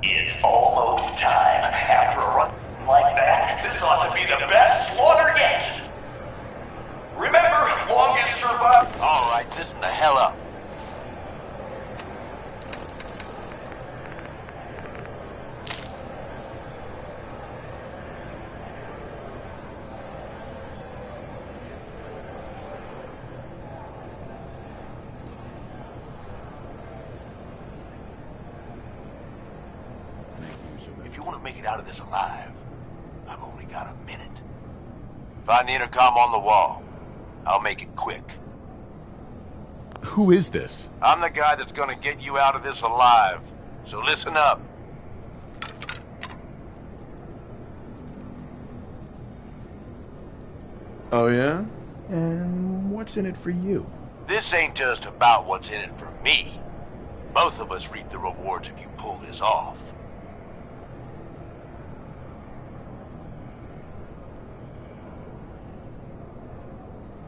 It's almost time. After a run like that, this ought to be the best slaughter yet. Remember, longest survivor. Alright, listen the hell up. If you want to make it out of this alive, I've only got a minute. Find the intercom on the wall. I'll make it quick. Who is this? I'm the guy that's gonna get you out of this alive. So listen up. Oh, yeah? And what's in it for you? This ain't just about what's in it for me. Both of us reap the rewards if you pull this off.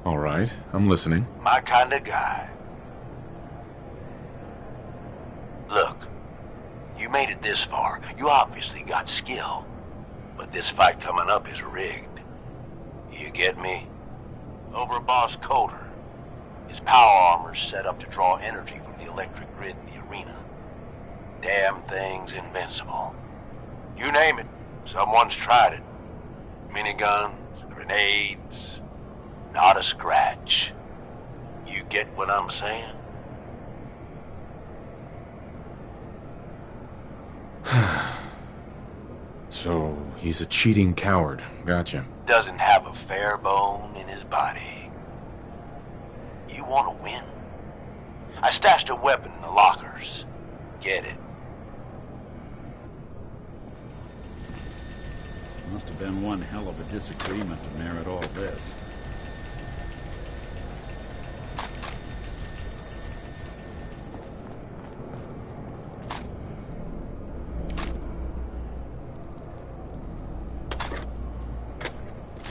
All right, I'm listening. My kind of guy. Look, you made it this far. You obviously got skill. But this fight coming up is rigged. You get me? Over Boss Coulter. His power armor's set up to draw energy from the electric grid in the arena. Damn thing's invincible. You name it, someone's tried it. Miniguns, grenades, not a scratch. You get what I'm saying? So, he's a cheating coward. Gotcha. Doesn't have a fair bone in his body. You want to win? I stashed a weapon in the lockers. Get it. Must have been one hell of a disagreement to merit all this.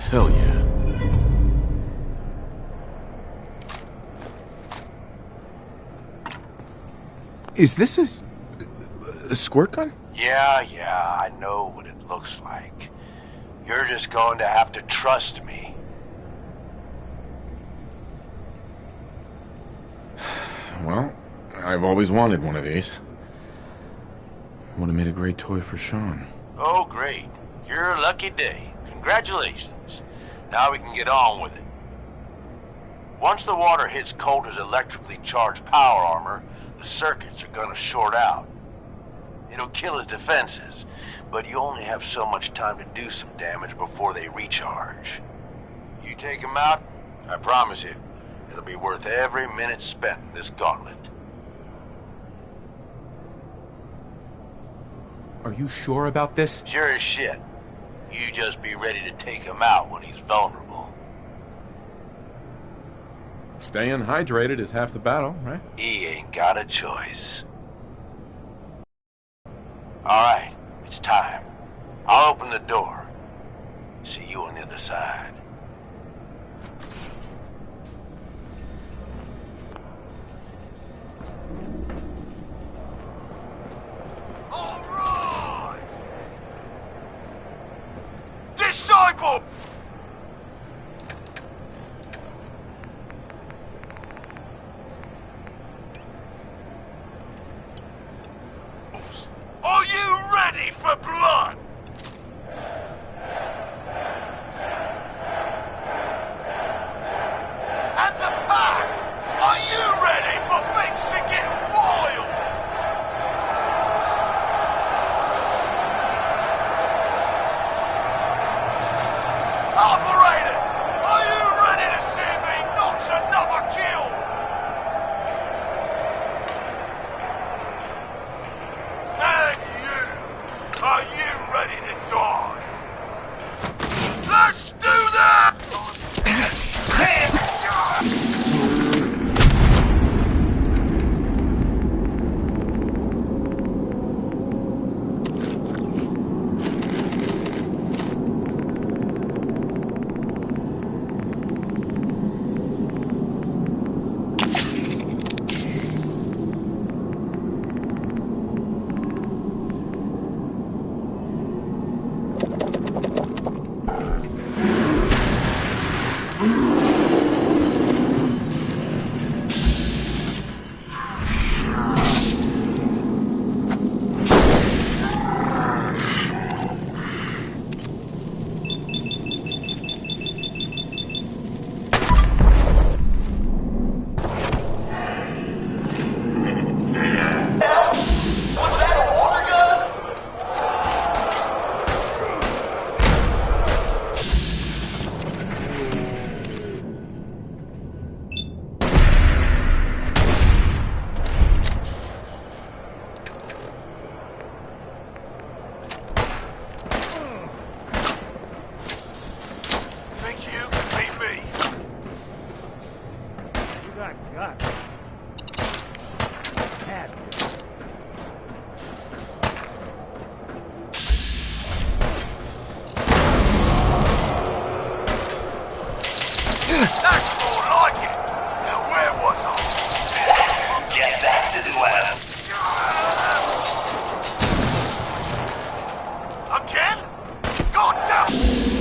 Hell yeah. Is this a squirt gun? Yeah, I know what it looks like. You're just going to have to trust me. Well, I've always wanted one of these. Would have made a great toy for Sean. Oh, great. You're a lucky day. Congratulations. Now we can get on with it. Once the water hits Coulter's electrically charged power armor, the circuits are gonna short out. It'll kill his defenses, but you only have so much time to do some damage before they recharge. You take him out, I promise you, it'll be worth every minute spent in this gauntlet. Are you sure about this? Sure as shit. You just be ready to take him out when he's vulnerable. Staying hydrated is half the battle, right? He ain't got a choice. Alright, it's time. I'll open the door. See you on the other side. Alright! Disciple! Are you ready for blood? And the pack! Are you ready for things to get wild? Operators! Are you ready to see me notch another kill? And you! Are you ready to die? Let's do that! That's more like it. Now where was I? Guess that didn't well. Again? God damn!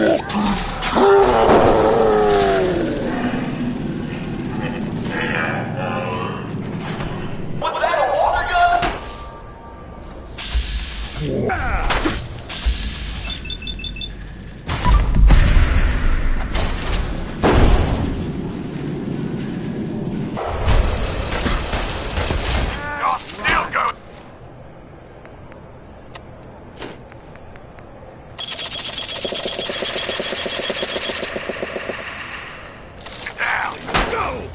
Was that a water gun? You're still going. Down. Go.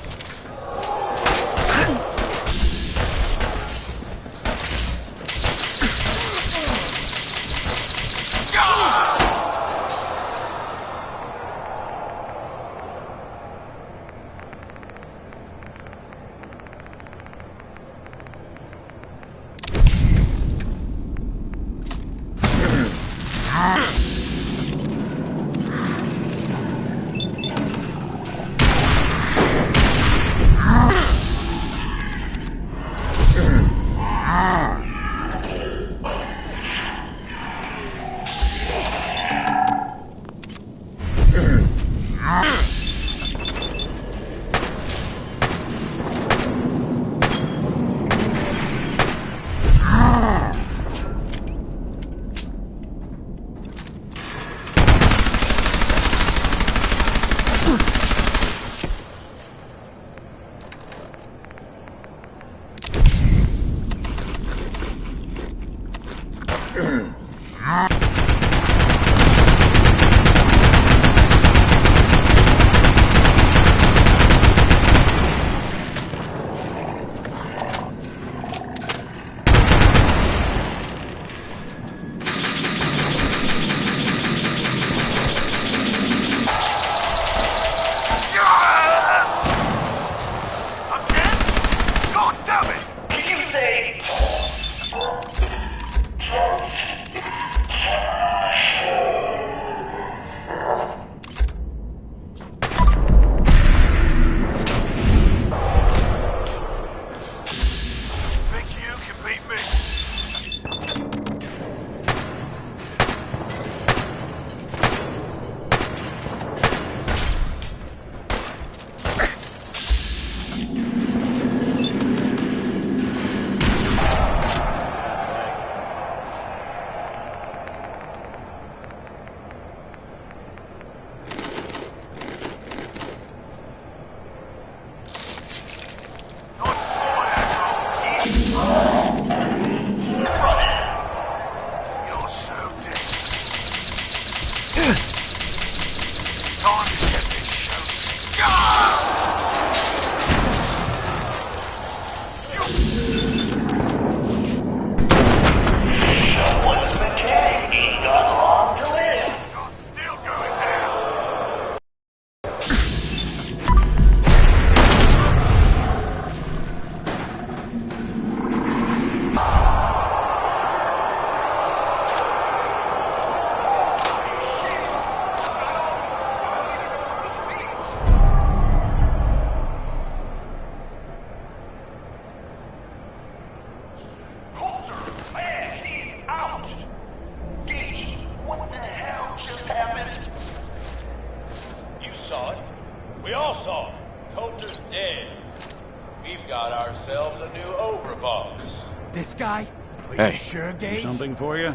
This guy? Are Hey. you sure, Do Gage? something for you?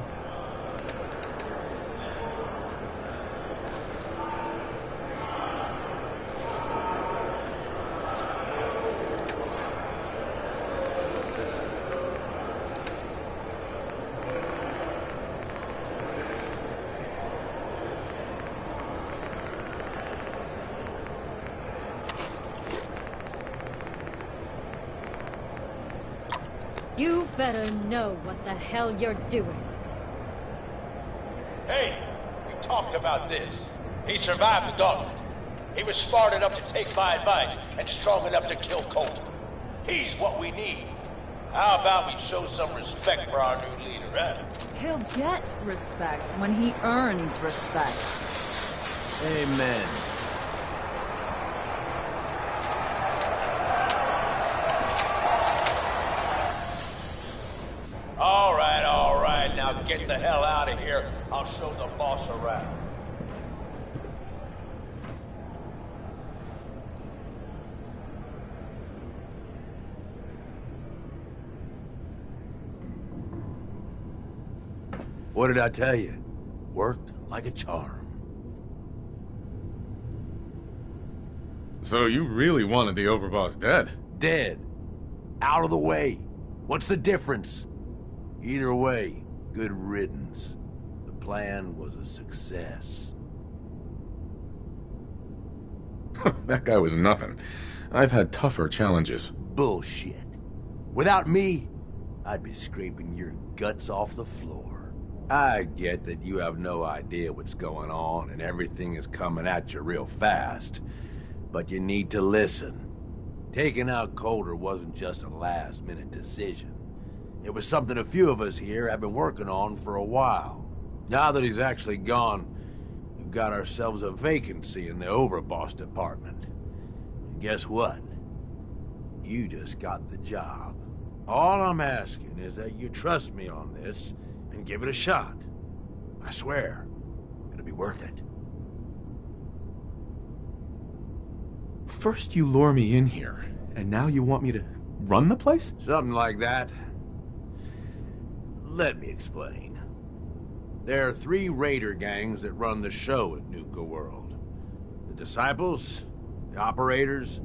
You better know what the hell you're doing. Hey, we talked about this. He survived the gauntlet. He was smart enough to take my advice and strong enough to kill Colton. He's what we need. How about we show some respect for our new leader, huh? He'll get respect when he earns respect. Amen. All right. Now get the hell out of here. I'll show the boss around. What did I tell you? Worked like a charm. So you really wanted the overboss dead? Dead. Out of the way. What's the difference? Either way, good riddance. The plan was a success. That guy was nothing. I've had tougher challenges. Bullshit. Without me, I'd be scraping your guts off the floor. I get that you have no idea what's going on and everything is coming at you real fast, but you need to listen. Taking out Colter wasn't just a last-minute decision. It was something a few of us here have been working on for a while. Now that he's actually gone, we've got ourselves a vacancy in the overboss department. And guess what? You just got the job. All I'm asking is that you trust me on this and give it a shot. I swear, it'll be worth it. First you lure me in here, and now you want me to run the place? Something like that. Let me explain. There are 3 raider gangs that run the show at Nuka World. The Disciples, the Operators,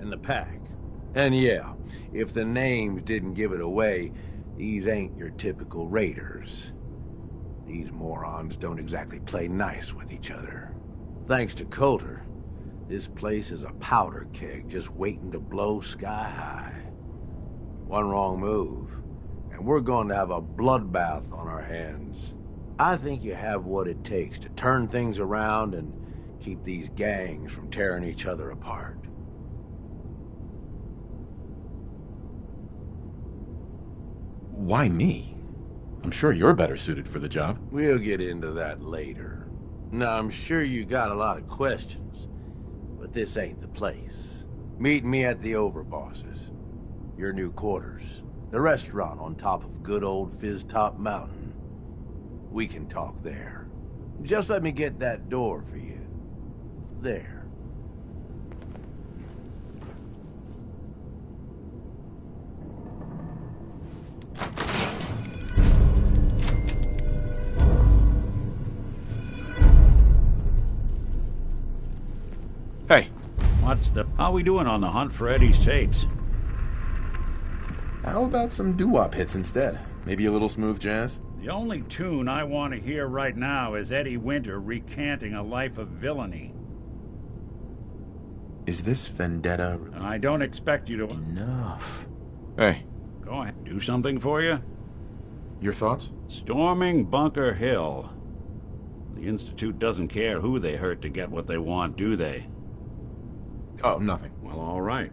and the Pack. And yeah, if the names didn't give it away, these ain't your typical raiders. These morons don't exactly play nice with each other. Thanks to Colter, this place is a powder keg just waiting to blow sky high. One wrong move, and we're going to have a bloodbath on our hands. I think you have what it takes to turn things around and keep these gangs from tearing each other apart. Why me? I'm sure you're better suited for the job. We'll get into that later. Now, I'm sure you got a lot of questions, but this ain't the place. Meet me at the Overbosses, your new quarters, the restaurant on top of good old Fizztop Mountain. We can talk there. Just let me get that door for you. There. Hey. How we doing on the hunt for Eddie's tapes? How about some doo-wop hits instead? Maybe a little smooth jazz? The only tune I want to hear right now is Eddie Winter recanting a life of villainy. Is this vendetta? I don't expect you to... Enough. Hey. Go ahead. Do something for you? Your thoughts? Storming Bunker Hill. The Institute doesn't care who they hurt to get what they want, do they? Oh, nothing. Well, all right.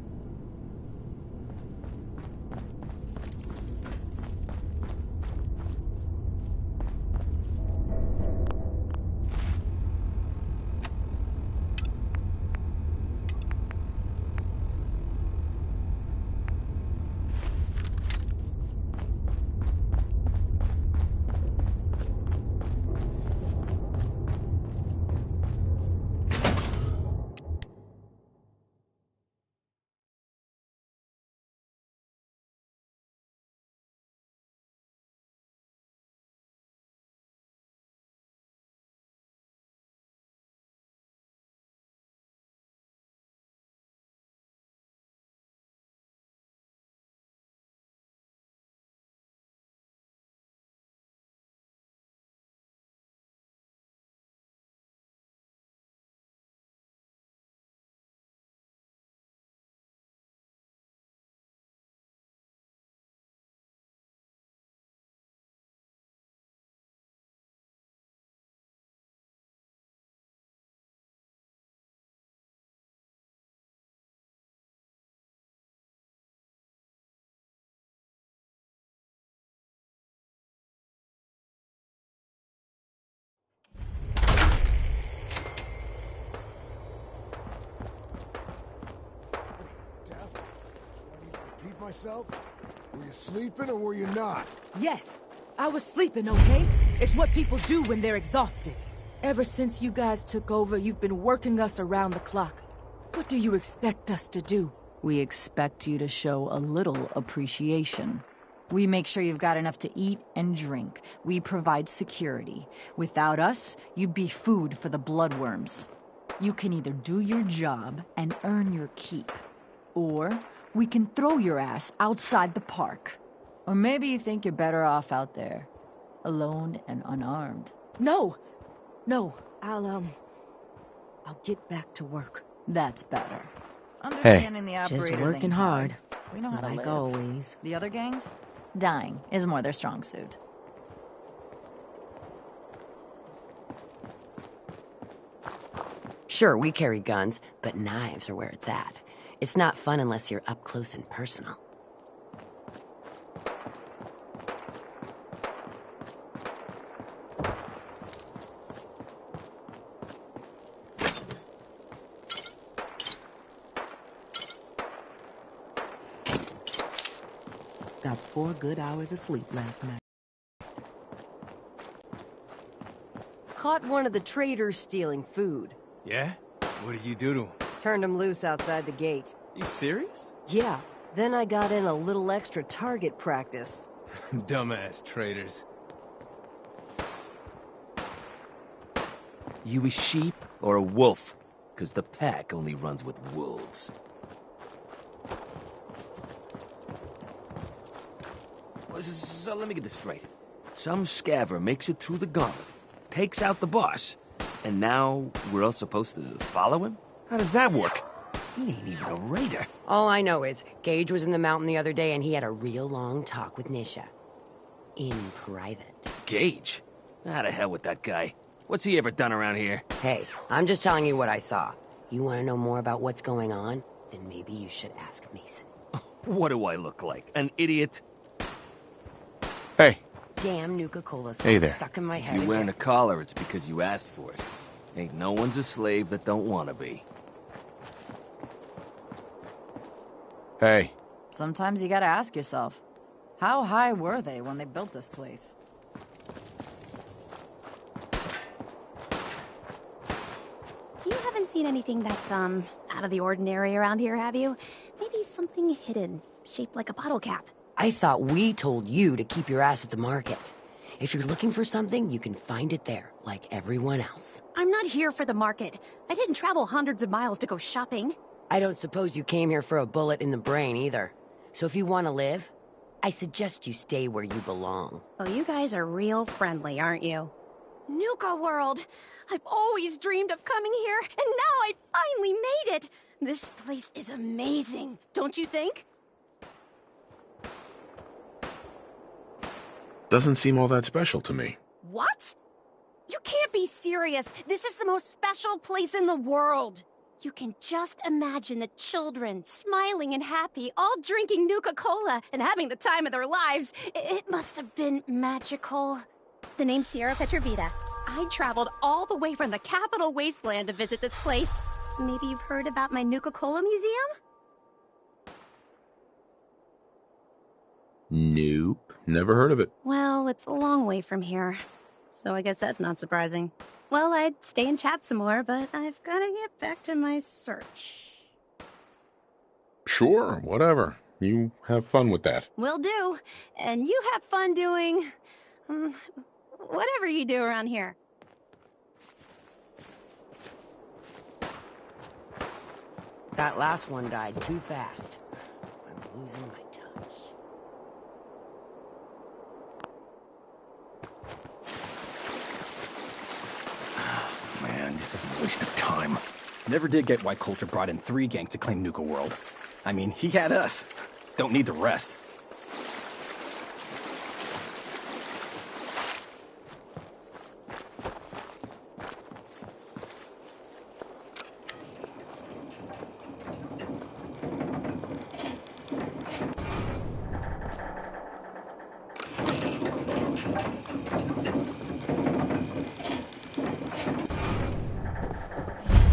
Myself? Were you sleeping or were you not? Yes, I was sleeping, okay? It's what people do when they're exhausted. Ever since you guys took over, you've been working us around the clock. What do you expect us to do? We expect you to show a little appreciation. We make sure you've got enough to eat and drink. We provide security. Without us, you'd be food for the bloodworms. You can either do your job and earn your keep, or we can throw your ass outside the park. Or maybe you think you're better off out there, alone and unarmed. No! No, I'll get back to work. That's better. Understanding the operators just working ain't hard. We know how to Like live. always. The other gangs? Dying is more their strong suit. Sure, we carry guns, but knives are where it's at. It's not fun unless you're up close and personal. Got 4 good hours of sleep last night. Caught one of the traders stealing food. Yeah? What did you do to him? Turned him loose outside the gate. You serious? Yeah. Then I got in a little extra target practice. Dumbass traders. You a sheep or a wolf? 'Cause the pack only runs with wolves. So let me get this straight. Some scaver makes it through the gauntlet, takes out the boss, and now we're all supposed to follow him? How does that work? He ain't even a raider. All I know is, Gage was in the mountain the other day and he had a real long talk with Nisha. In private. Gage? How the hell with that guy? What's he ever done around here? Hey, I'm just telling you what I saw. You want to know more about what's going on? Then maybe you should ask Mason. What do I look like? An idiot? Hey. Damn Nuka-Cola Hey there. stuck in my If head. you're wearing a collar, it's because you asked for it. Ain't no one's a slave that don't want to be. Hey. Sometimes you gotta ask yourself, how high were they when they built this place? You haven't seen anything that's, out of the ordinary around here, have you? Maybe something hidden, shaped like a bottle cap. I thought we told you to keep your ass at the market. If you're looking for something, you can find it there, like everyone else. I'm not here for the market. I didn't travel hundreds of miles to go shopping. I don't suppose you came here for a bullet in the brain, either. So if you want to live, I suggest you stay where you belong. Oh, you guys are real friendly, aren't you? Nuka World! I've always dreamed of coming here, and now I finally made it! This place is amazing, don't you think? Doesn't seem all that special to me. What? You can't be serious! This is the most special place in the world! You can just imagine the children, smiling and happy, all drinking Nuka-Cola and having the time of their lives. It must have been magical. The name's Sierra Petrovita. I traveled all the way from the capital wasteland to visit this place. Maybe you've heard about my Nuka-Cola museum? Nope. Never heard of it. Well, it's a long way from here, so I guess that's not surprising. Well, I'd stay and chat some more, but I've gotta get back to my search. Sure, whatever. You have fun with that. Will do. And you have fun doing... whatever you do around here. That last one died too fast. I'm losing my touch. Man, this is a waste of time. Never did get why Coulter brought in 3 gangs to claim Nuka World. I mean, he had us. Don't need the rest.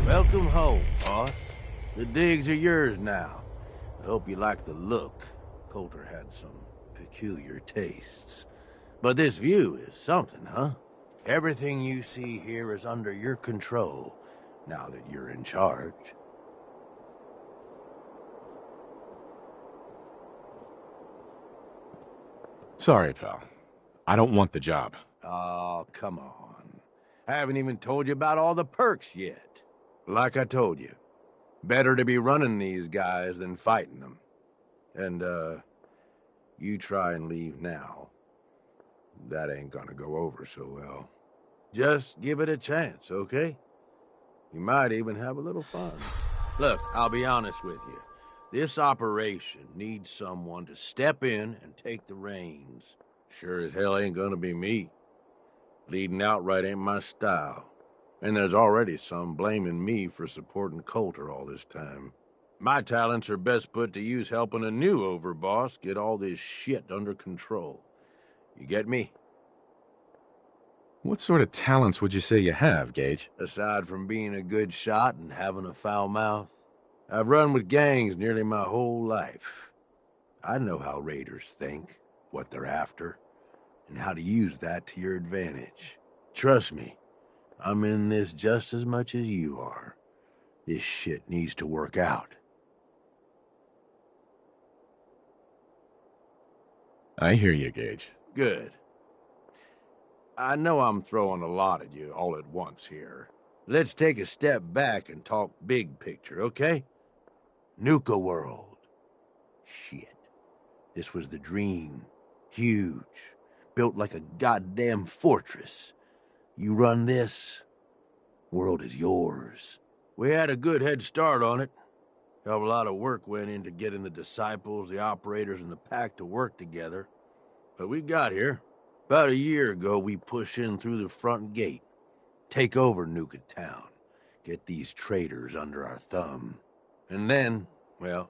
Welcome home, boss. The digs are yours now. I hope you like the look. Coulter had some peculiar tastes. But this view is something, huh? Everything you see here is under your control, now that you're in charge. Sorry, pal. I don't want the job. Oh, come on. I haven't even told you about all the perks yet. Like I told you, better to be running these guys than fighting them. And, you try and leave now. That ain't gonna go over so well. Just give it a chance, okay? You might even have a little fun. Look, I'll be honest with you. This operation needs someone to step in and take the reins. Sure as hell ain't gonna be me. Leading outright ain't my style. And there's already some blaming me for supporting Coulter all this time. My talents are best put to use helping a new overboss get all this shit under control. You get me? What sort of talents would you say you have, Gage? Aside from being a good shot and having a foul mouth, I've run with gangs nearly my whole life. I know how raiders think, what they're after, and how to use that to your advantage. Trust me, I'm in this just as much as you are. This shit needs to work out. I hear you, Gage. Good. I know I'm throwing a lot at you all at once here. Let's take a step back and talk big picture, okay? Nuka World. Shit. This was the dream. Huge. Built like a goddamn fortress. You run this, world is yours. We had a good head start on it. Hell of a lot of work went into getting the disciples, the operators, and the pack to work together. But we got here. About a year ago, we pushed in through the front gate. Take over Nuka Town. Get these traitors under our thumb. And then, well,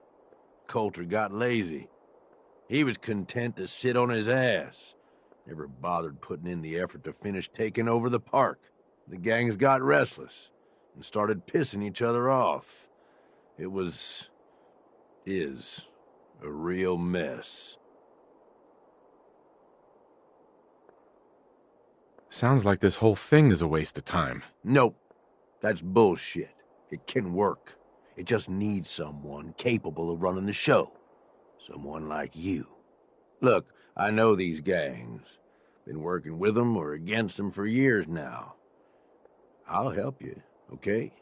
Coulter got lazy. He was content to sit on his ass. Never bothered putting in the effort to finish taking over the park. The gangs got restless and started pissing each other off. It is a real mess. Sounds like this whole thing is a waste of time. Nope. That's bullshit. It can work. It just needs someone capable of running the show. Someone like you. Look, I know these gangs. Been working with them or against them for years now. I'll help you, okay?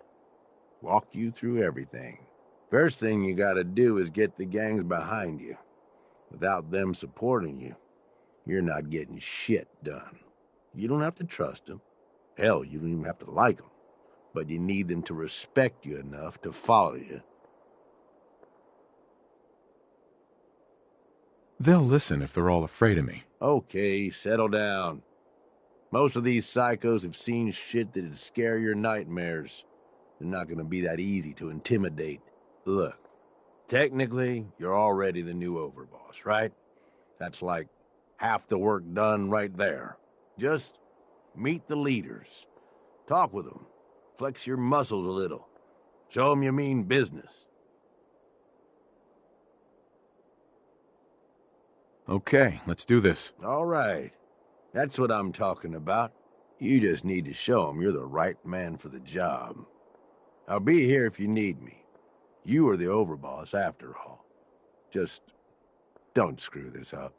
Walk you through everything. First thing you gotta do is get the gangs behind you. Without them supporting you, you're not getting shit done. You don't have to trust them. Hell, you don't even have to like them. But you need them to respect you enough to follow you. They'll listen if they're all afraid of me. Okay, settle down. Most of these psychos have seen shit that'd scare your nightmares. They're not gonna be that easy to intimidate. Look, technically, you're already the new overboss, right? That's like half the work done right there. Just meet the leaders. Talk with them. Flex your muscles a little. Show them you mean business. Okay, let's do this. All right. That's what I'm talking about. You just need to show them you're the right man for the job. I'll be here if you need me. You are the overboss after all. Just don't screw this up.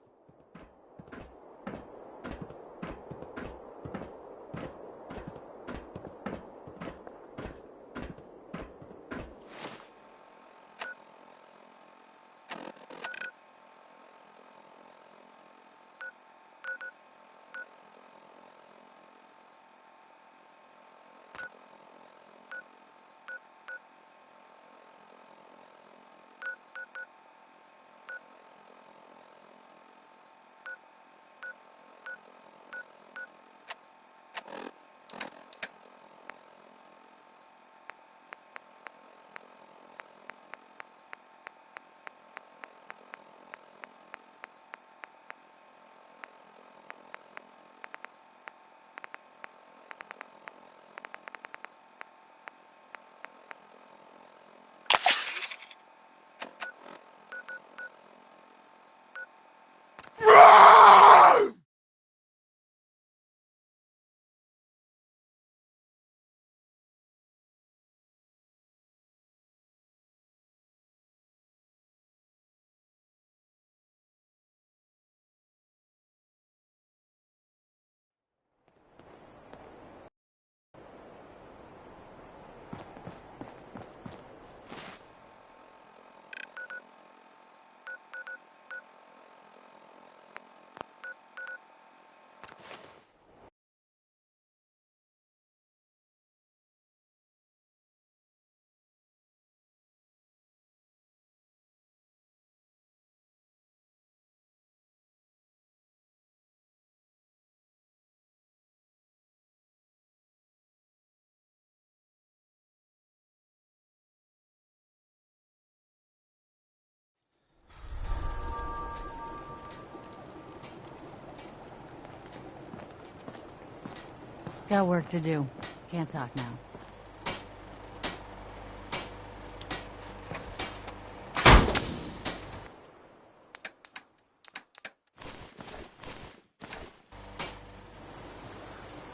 Got work to do. Can't talk now.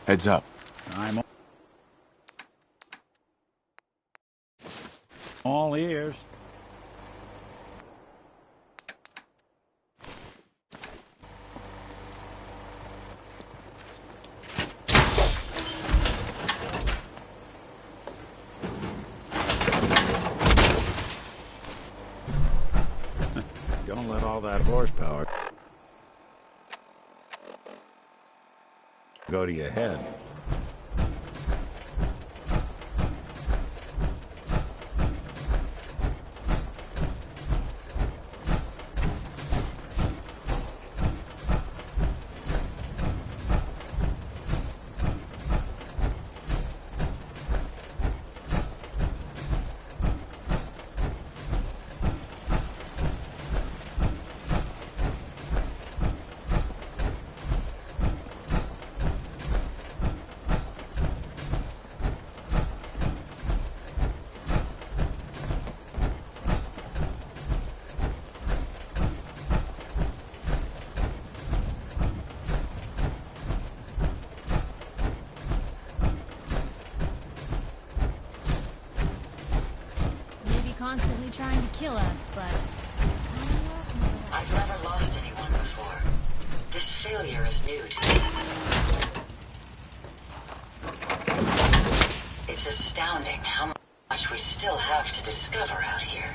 Heads up. I'm all ears. Don't let all that horsepower go to your head. Constantly trying to kill us, but... I've never lost anyone before. This failure is new to me. It's astounding how much we still have to discover out here.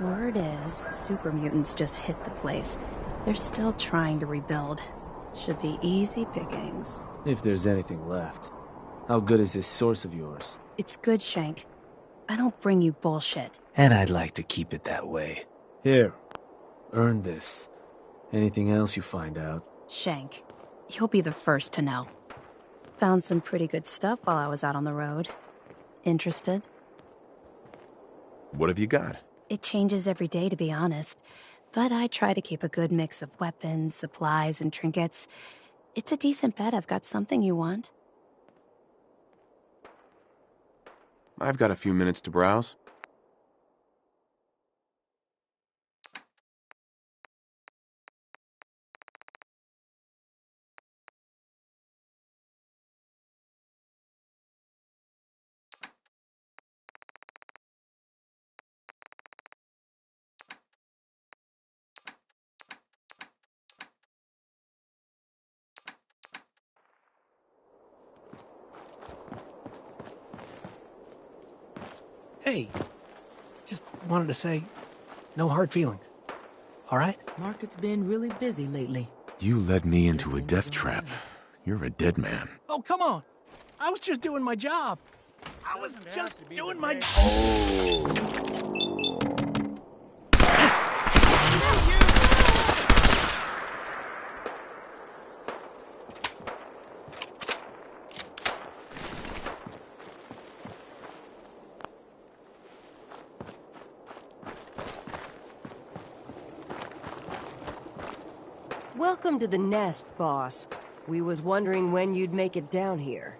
Word is, super mutants just hit the place. They're still trying to rebuild. Should be easy pickings. If there's anything left. How good is this source of yours? It's good, Shank. I don't bring you bullshit. And I'd like to keep it that way. Here, earn this. Anything else you find out? Shank, you'll be the first to know. Found some pretty good stuff while I was out on the road. Interested? What have you got? It changes every day, to be honest. But I try to keep a good mix of weapons, supplies, and trinkets. It's a decent bet I've got something you want. I've got a few minutes to browse. Hey, just wanted to say, no hard feelings. All right? Market's been really busy lately. You led me into a death trap. You're a dead man. Oh, come on. I was just doing my job. I was just doing my... Welcome to the nest, boss. We was wondering when you'd make it down here.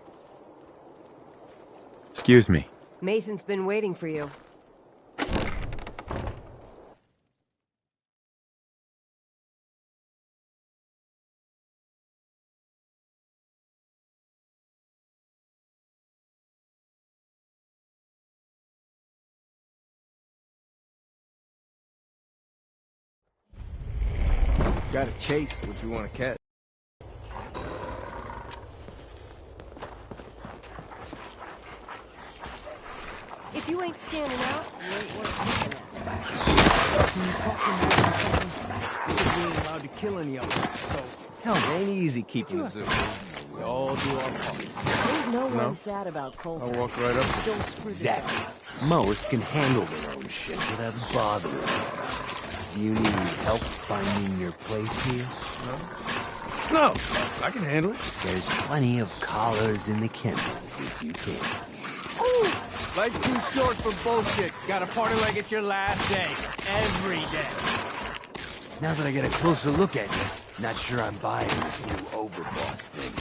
Excuse me. Mason's been waiting for you. Gotta chase what you want to catch. If you ain't standing out, you ain't worth looking at. Can you talk to Max or something? He said we ain't allowed to kill any of them, so... Hell, it ain't easy keeping the zoo. We all do our parts. There's no one sad about Coulter. I'll walk right up. Don't screw this Exactly. up. Most can handle their own shit without bothering. You need help finding your place here? No, I can handle it. There's plenty of collars in the kennels if you can. Ooh, life's too short for bullshit. Gotta party like it's your last day. Every day. Now that I get a closer look at you, not sure I'm buying this new overboss thing.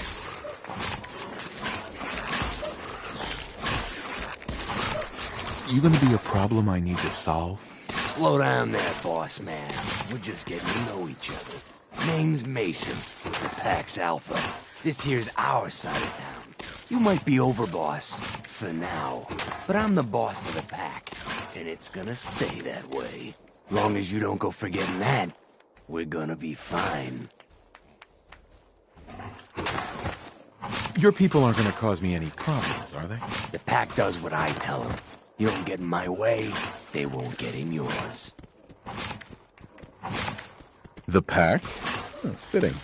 You gonna be a problem I need to solve? Slow down there, boss man. We're just getting to know each other. Name's Mason, the Pax Alpha. This here's our side of town. You might be overboss, for now, but I'm the boss of the pack, and it's gonna stay that way. Long as you don't go forgetting that, we're gonna be fine. Your people aren't gonna cause me any problems, are they? The pack does what I tell them. You don't get in my way, they won't get in yours. The pack? Oh, fitting.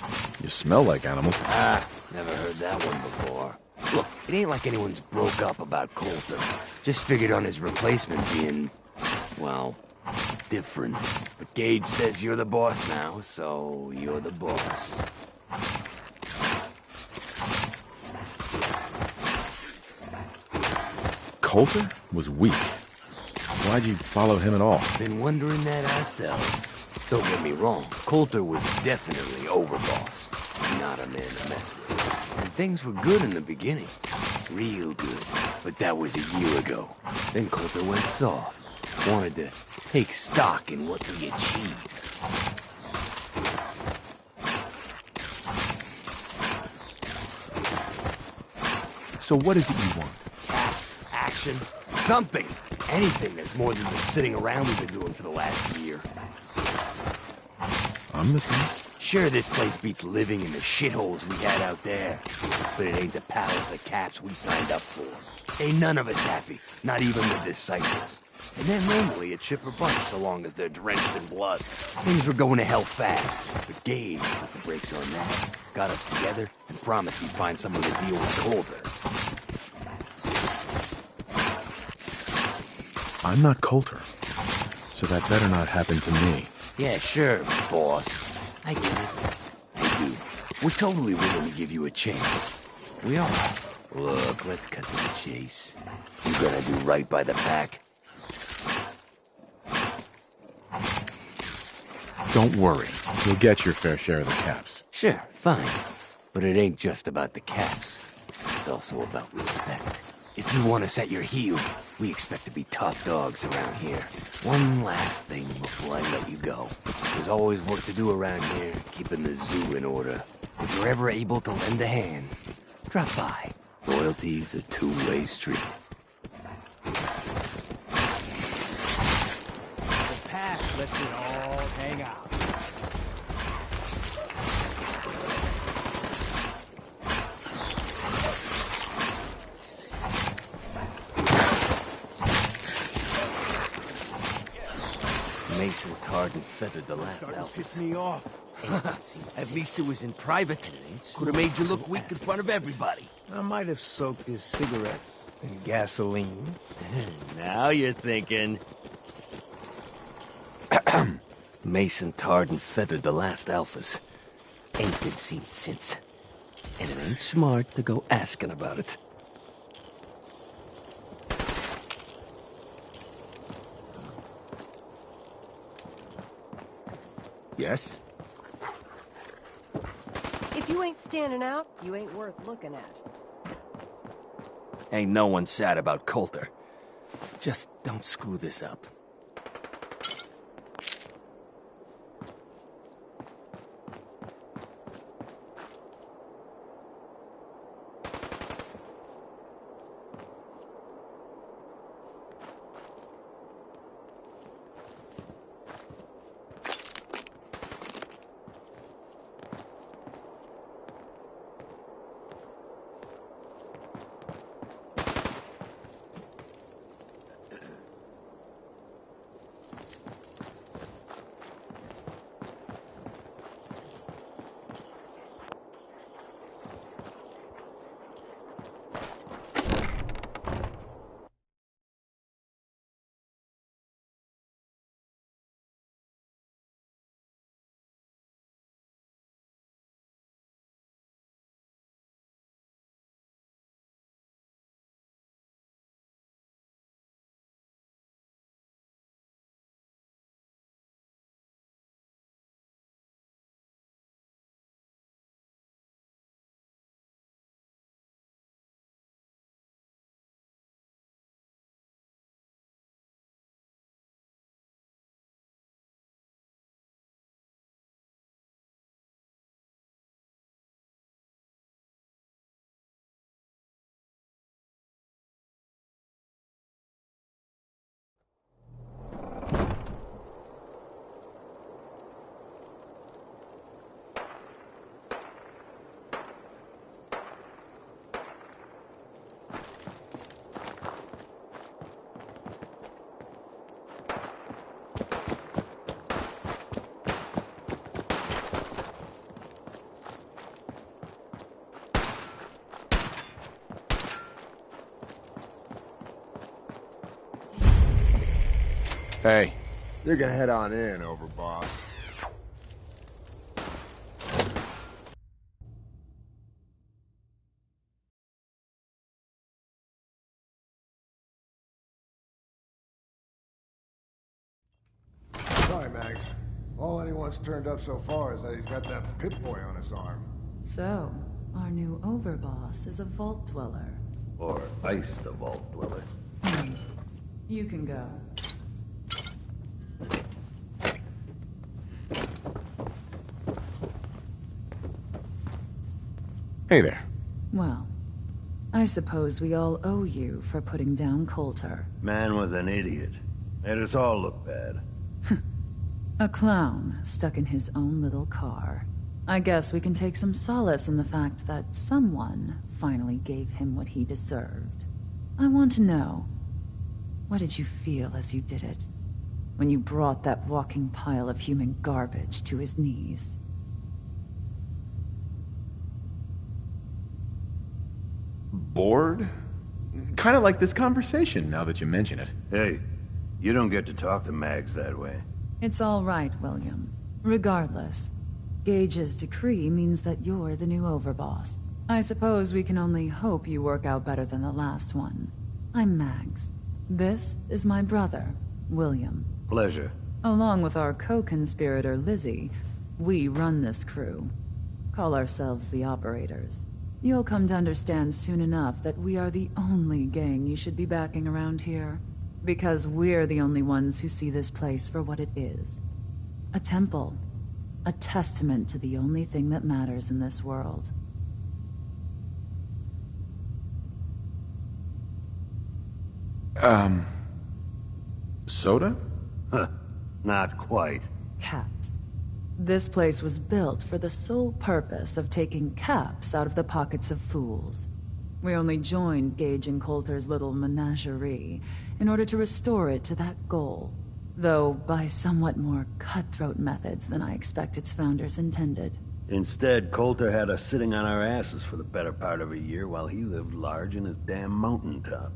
You smell like animal. Ah, never heard that one before. Look, it ain't like anyone's broke up about Coulter. Just figured on his replacement being, well, different. But Gage says you're the boss now, so you're the boss. Coulter was weak. Why'd you follow him at all? Been wondering that ourselves. Don't get me wrong, Coulter was definitely overboss. Not a man to mess with. And things were good in the beginning. Real good. But that was a year ago. Then Coulter went soft. Wanted to take stock in what we achieved. So what is it you want? Caps, action, something. Anything that's more than the sitting around we've been doing for the last year. I'm listening. Sure, this place beats living in the shitholes we had out there. But it ain't the palace of caps we signed up for. Ain't none of us happy, not even the disciples. And they're normally a chipper bunch so long as they're drenched in blood. Things were going to hell fast, but Gage put the brakes on that. Got us together and promised he'd find someone to deal with Coulter. I'm not Coulter, so that better not happen to me. Yeah, sure, boss. I get it. I do. We're totally willing to give you a chance. We are. Look, let's cut to the chase. You gonna do right by the pack? Don't worry. You'll get your fair share of the caps. Sure, fine. But it ain't just about the caps. It's also about respect. If you want us at your heel, we expect to be top dogs around here. One last thing before I let you go. There's always work to do around here, keeping the zoo in order. If you're ever able to lend a hand, drop by. Loyalty's a two-way street. The pack lets it all hang out. Mason tarred and feathered the last Starting to alphas. piss me off. At least it was in private. Could have made you look weak in front of everybody. I might have soaked his cigarettes in gasoline. Now you're thinking. Mason tarred and feathered the last alphas. Ain't been seen since. And it ain't smart to go asking about it. Yes? If you ain't standing out, you ain't worth looking at. Ain't no one sad about Coulter. Just don't screw this up. Hey. You can head on in, Overboss. Sorry, Mags. All anyone's turned up so far is that he's got that Pip-Boy on his arm. So, our new overboss is a vault dweller. Or Ice the Vault Dweller. You can go. Hey there. Well, I suppose we all owe you for putting down Coulter. Man was an idiot. Made us all look bad. A clown stuck in his own little car. I guess we can take some solace in the fact that someone finally gave him what he deserved. I want to know, what did you feel as you did it? When you brought that walking pile of human garbage to his knees? Bored? Kind of like this conversation, now that you mention it. Hey, you don't get to talk to Mags that way. It's all right, William. Regardless, Gage's decree means that you're the new overboss. I suppose we can only hope you work out better than the last one. I'm Mags. This is my brother, William. Pleasure. Along with our co-conspirator, Lizzie, we run this crew. Call ourselves the Operators. You'll come to understand soon enough that we are the only gang you should be backing around here. Because we're the only ones who see this place for what it is. A temple. A testament to the only thing that matters in this world. Soda? Huh. Not quite. Caps. This place was built for the sole purpose of taking caps out of the pockets of fools. We only joined Gage and Coulter's little menagerie in order to restore it to that goal, though by somewhat more cutthroat methods than I expect its founders intended. Instead, Coulter had us sitting on our asses for the better part of a year while he lived large in his damn mountaintop.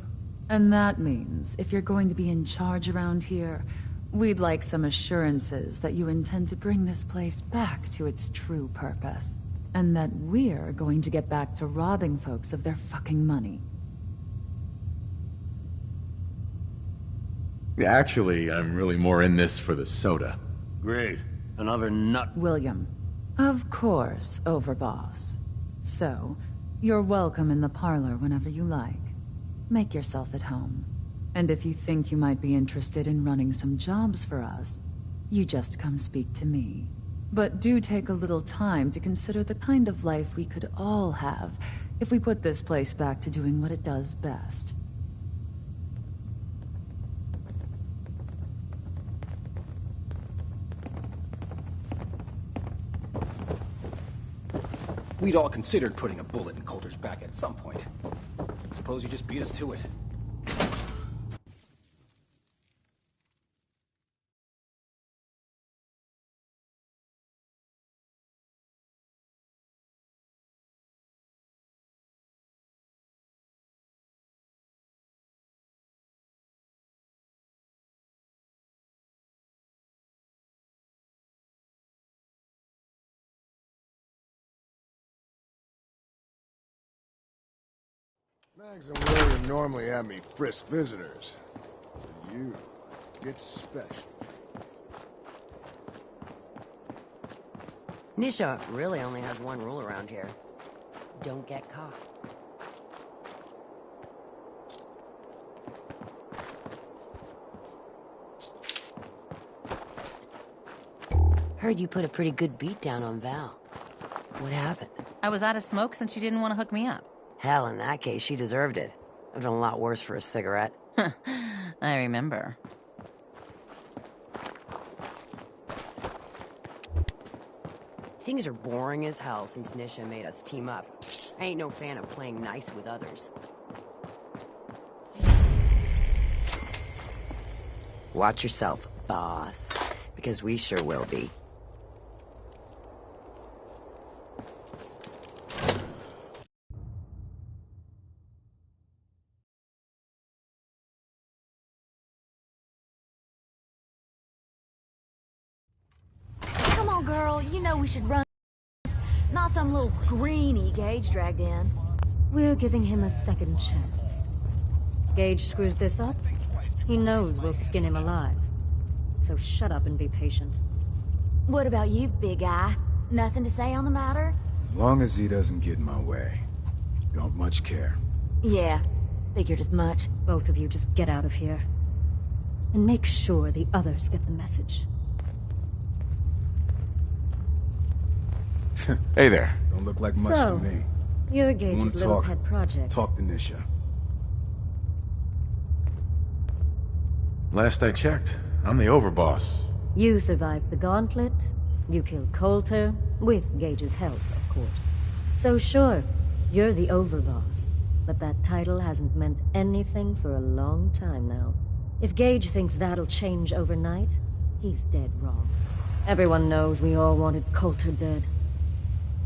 And that means, if you're going to be in charge around here, we'd like some assurances that you intend to bring this place back to its true purpose. And that we're going to get back to robbing folks of their fucking money. Actually, I'm really more in this for the soda. Great. Another nut. William, Of course, Overboss. So, you're welcome in the parlor whenever you like. Make yourself at home. And if you think you might be interested in running some jobs for us, you just come speak to me. But do take a little time to consider the kind of life we could all have if we put this place back to doing what it does best. We'd all considered putting a bullet in Coulter's back at some point. Suppose you just beat us to it. Mags and William normally have me frisk visitors. But you, it's special. Nisha really only has one rule around here. Don't get caught. Heard you put a pretty good beat down on Val. What happened? I was out of smoke since she didn't want to hook me up. Hell, in that case, she deserved it. I've done a lot worse for a cigarette. I remember. Things are boring as hell since Nisha made us team up. I ain't no fan of playing nice with others. Watch yourself, boss. Because we sure will be. Come on, girl. You know we should run. Not some little greenie Gage dragged in. We're giving him a second chance. Gage screws this up, he knows we'll skin him alive. So shut up and be patient. What about you, big guy? Nothing to say on the matter? As long as he doesn't get in my way. Don't much care. Yeah, figured as much. Both of you just get out of here. And make sure the others get the message. Hey there. Don't look like much to me. You're Gage's little pet project. Talk to Nisha. Last I checked, I'm the overboss. You survived the gauntlet. You killed Coulter, with Gage's help, of course. So sure, you're the overboss. But that title hasn't meant anything for a long time now. If Gage thinks that'll change overnight, he's dead wrong. Everyone knows we all wanted Coulter dead.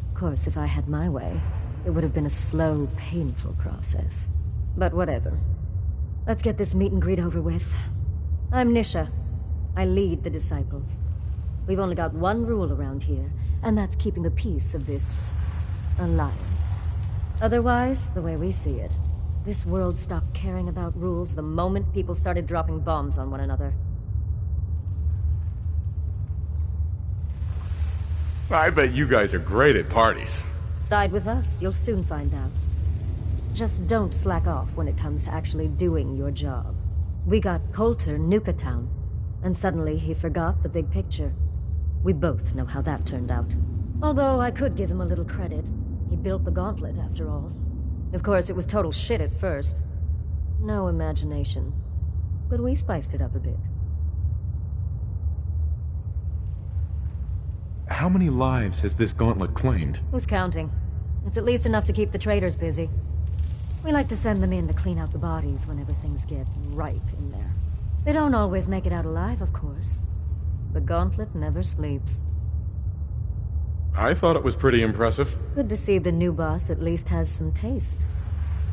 Of course, if I had my way, it would have been a slow, painful process. But whatever. Let's get this meet and greet over with. I'm Nisha. I lead the Disciples. We've only got one rule around here, and that's keeping the peace of this alliance. Otherwise, the way we see it, this world stopped caring about rules the moment people started dropping bombs on one another. I bet you guys are great at parties. Side with us, you'll soon find out. Just don't slack off when it comes to actually doing your job. We got Coulter Nuka Town, and suddenly he forgot the big picture. We both know how that turned out. Although I could give him a little credit. He built the gauntlet, after all. Of course, it was total shit at first. No imagination. But we spiced it up a bit. How many lives has this gauntlet claimed? Who's counting? It's at least enough to keep the traders busy. We like to send them in to clean out the bodies whenever things get ripe in there. They don't always make it out alive, of course. The gauntlet never sleeps. I thought it was pretty impressive. Good to see the new boss at least has some taste.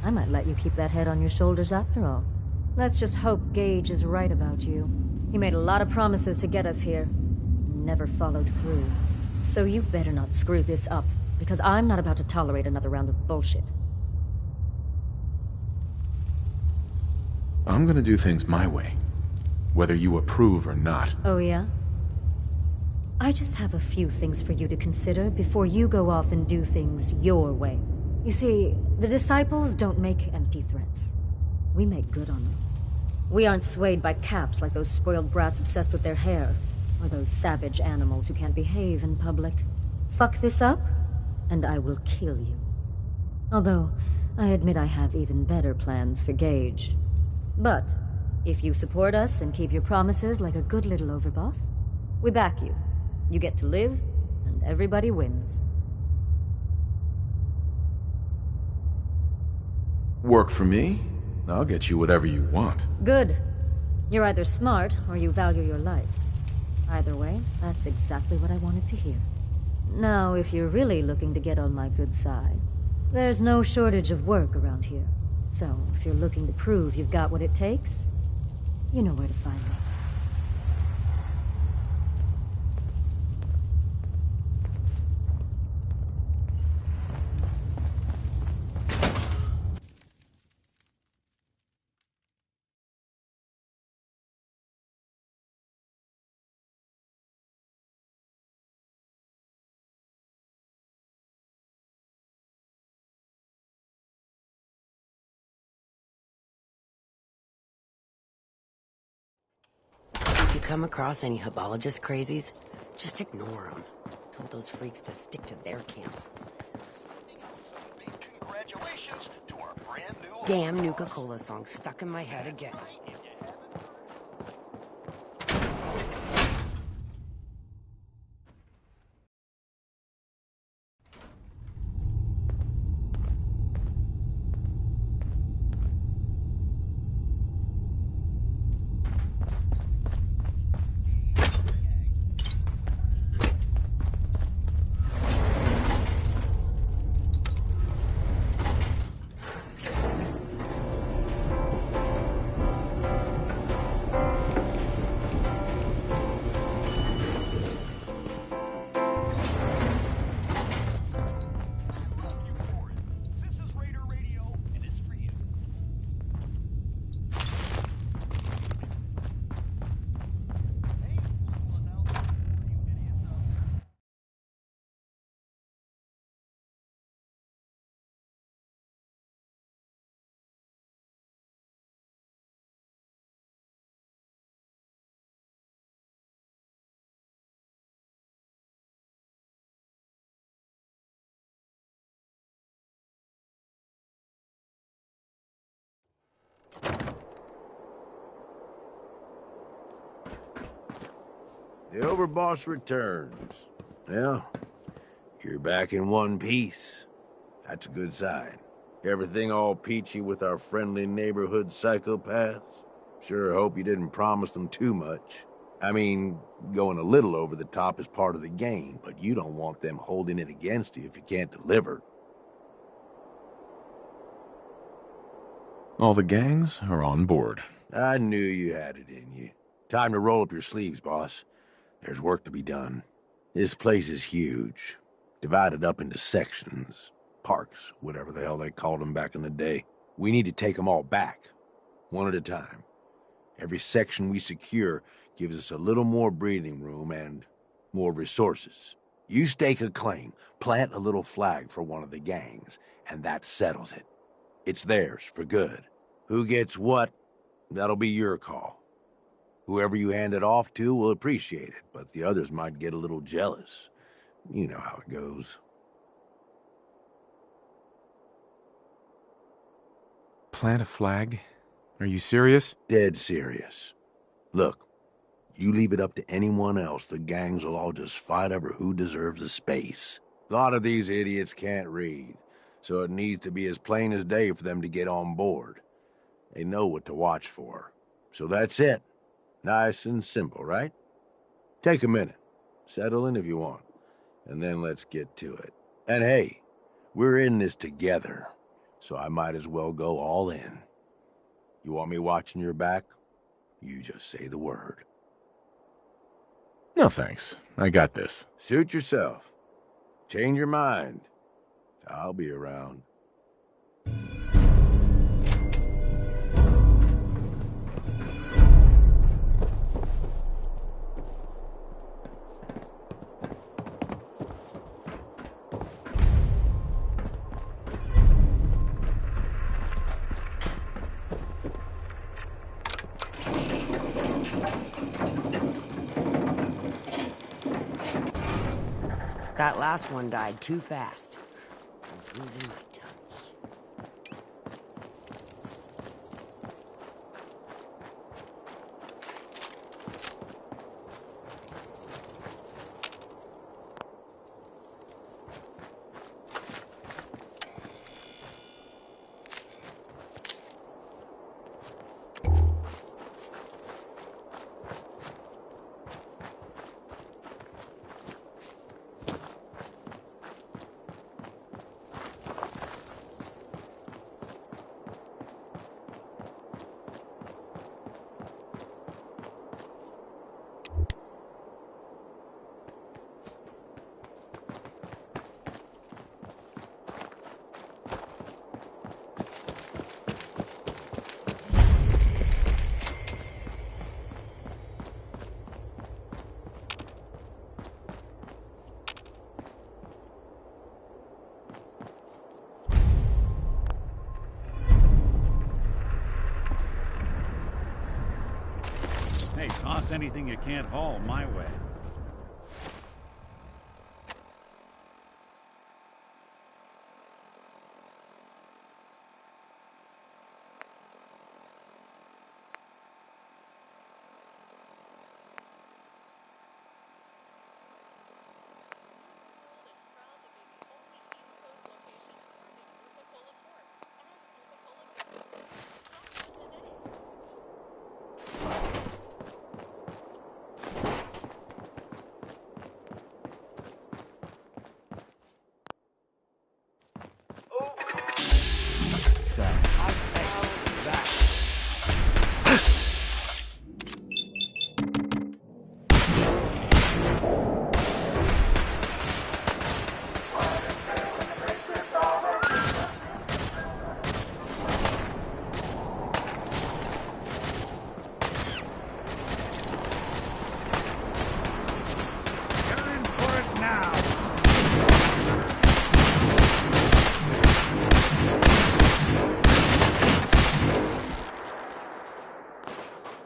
I might let you keep that head on your shoulders after all. Let's just hope Gage is right about you. He made a lot of promises to get us here. Never followed through. So you better not screw this up, because I'm not about to tolerate another round of bullshit. I'm gonna do things my way, whether you approve or not. Oh yeah? I just have a few things for you to consider before you go off and do things your way. You see, the Disciples don't make empty threats. We make good on them. We aren't swayed by caps like those spoiled brats obsessed with their hair, or those savage animals who can't behave in public. Fuck this up, and I will kill you. Although, I admit I have even better plans for Gage. But, if you support us and keep your promises like a good little overboss, we back you. You get to live, and everybody wins. Work for me? I'll get you whatever you want. Good. You're either smart, or you value your life. Either way, that's exactly what I wanted to hear. Now, if you're really looking to get on my good side, there's no shortage of work around here. So, if you're looking to prove you've got what it takes, you know where to find me. If you come across any Hebologist crazies, just ignore them. Told those freaks to stick to their camp. Congratulations to our brand new... Damn Nuka-Cola song stuck in my head again. The Overboss returns. Well, you're back in one piece. That's a good sign. Everything all peachy with our friendly neighborhood psychopaths? Sure hope you didn't promise them too much. I mean, going a little over the top is part of the game, but you don't want them holding it against you if you can't deliver. All the gangs are on board. I knew you had it in you. Time to roll up your sleeves, boss. There's work to be done. This place is huge, divided up into sections, parks, whatever the hell they called them back in the day. We need to take them all back, one at a time. Every section we secure gives us a little more breathing room and more resources. You stake a claim, plant a little flag for one of the gangs, and that settles it. It's theirs for good. Who gets what, that'll be your call. Whoever you hand it off to will appreciate it, but the others might get a little jealous. You know how it goes. Plant a flag? Are you serious? Dead serious. Look, you leave it up to anyone else, the gangs will all just fight over who deserves the space. A lot of these idiots can't read, so it needs to be as plain as day for them to get on board. They know what to watch for. So that's it. Nice and simple, right? Take a minute. Settle in if you want. And then let's get to it. And hey, we're in this together, so I might as well go all in. You want me watching your back? You just say the word. No thanks. I got this. Suit yourself. Change your mind. I'll be around. That last one died too fast. I'm losing my touch. Hey, toss anything you can't haul my way.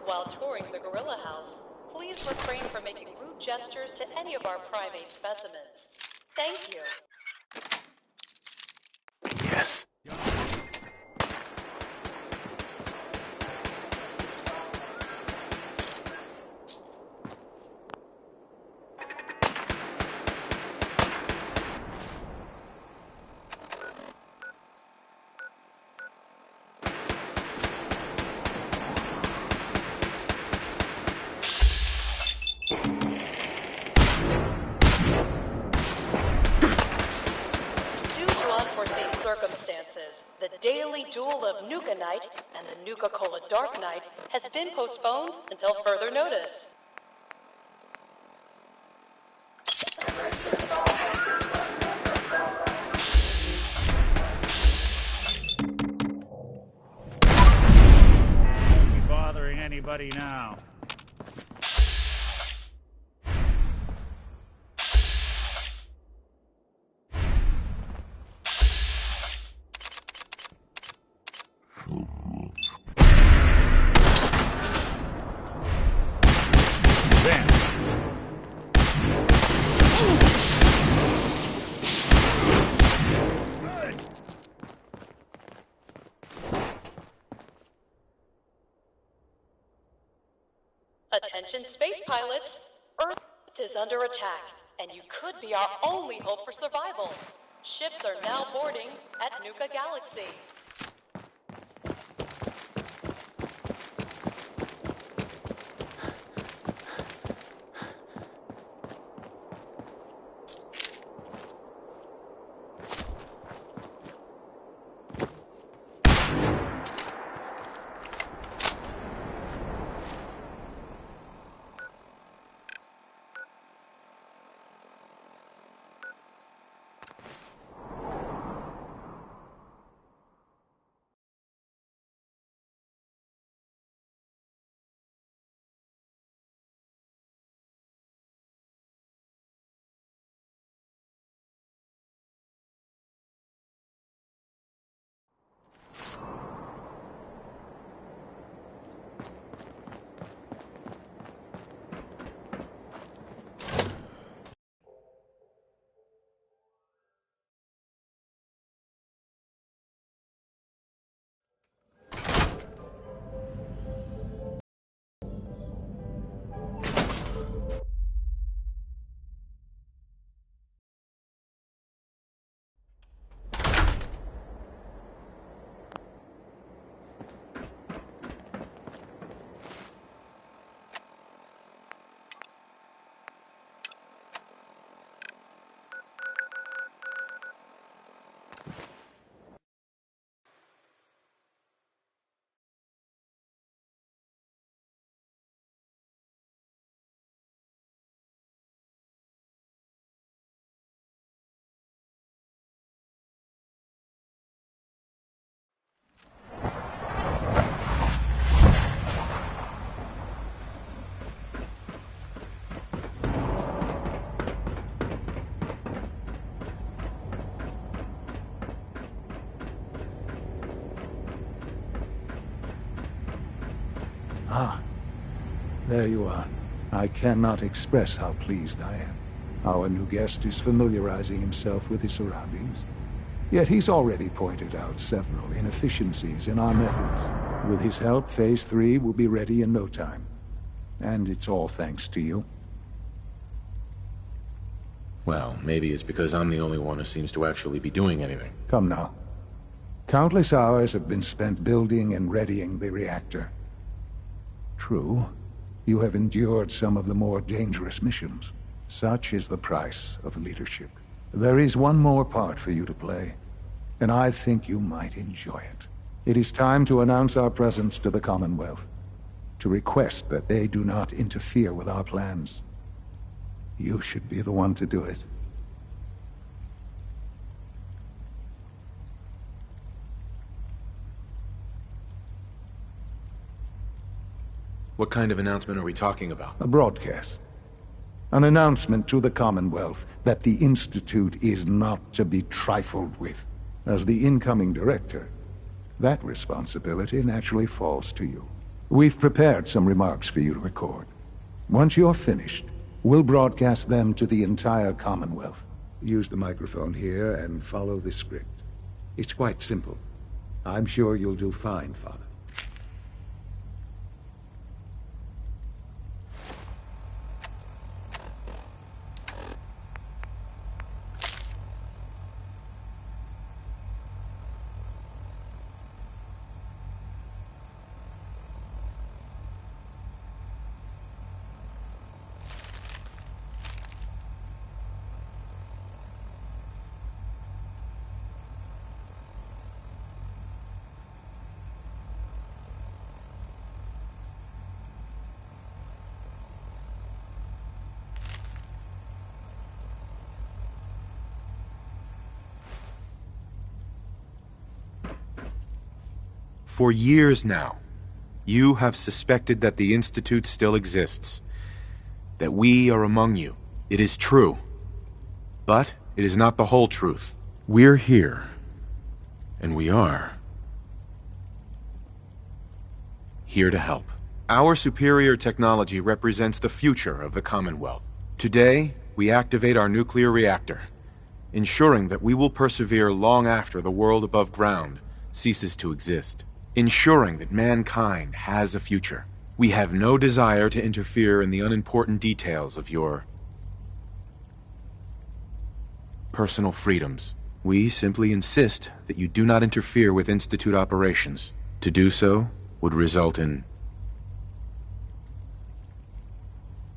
While touring the Gorilla House, please refrain from making rude gestures to any of our primate specimens. Thank you. Yes. Circumstances, the daily duel of Nuka Knight and the Nuka-Cola Dark Knight has been postponed until further notice. Won't be bothering anybody now. Attention space pilots, Earth is under attack, and you could be our only hope for survival. Ships are now boarding at Nuka Galaxy. Ah, there you are. I cannot express how pleased I am. Our new guest is familiarizing himself with his surroundings. Yet he's already pointed out several inefficiencies in our methods. With his help, Phase 3 will be ready in no time. And it's all thanks to you. Well, maybe it's because I'm the only one who seems to actually be doing anything. Come now. Countless hours have been spent building and readying the reactor. True, you have endured some of the more dangerous missions. Such is the price of leadership. There is one more part for you to play, and I think you might enjoy it. It is time to announce our presence to the Commonwealth, to request that they do not interfere with our plans. You should be the one to do it. What kind of announcement are we talking about? A broadcast. An announcement to the Commonwealth that the Institute is not to be trifled with. As the incoming director, that responsibility naturally falls to you. We've prepared some remarks for you to record. Once you're finished, we'll broadcast them to the entire Commonwealth. Use the microphone here and follow the script. It's quite simple. I'm sure you'll do fine, Father. For years now, you have suspected that the Institute still exists, that we are among you. It is true, but it is not the whole truth. We're here, and we are here to help. Our superior technology represents the future of the Commonwealth. Today, we activate our nuclear reactor, ensuring that we will persevere long after the world above ground ceases to exist. Ensuring that mankind has a future. We have no desire to interfere in the unimportant details of your personal freedoms. We simply insist that you do not interfere with Institute operations. To do so would result in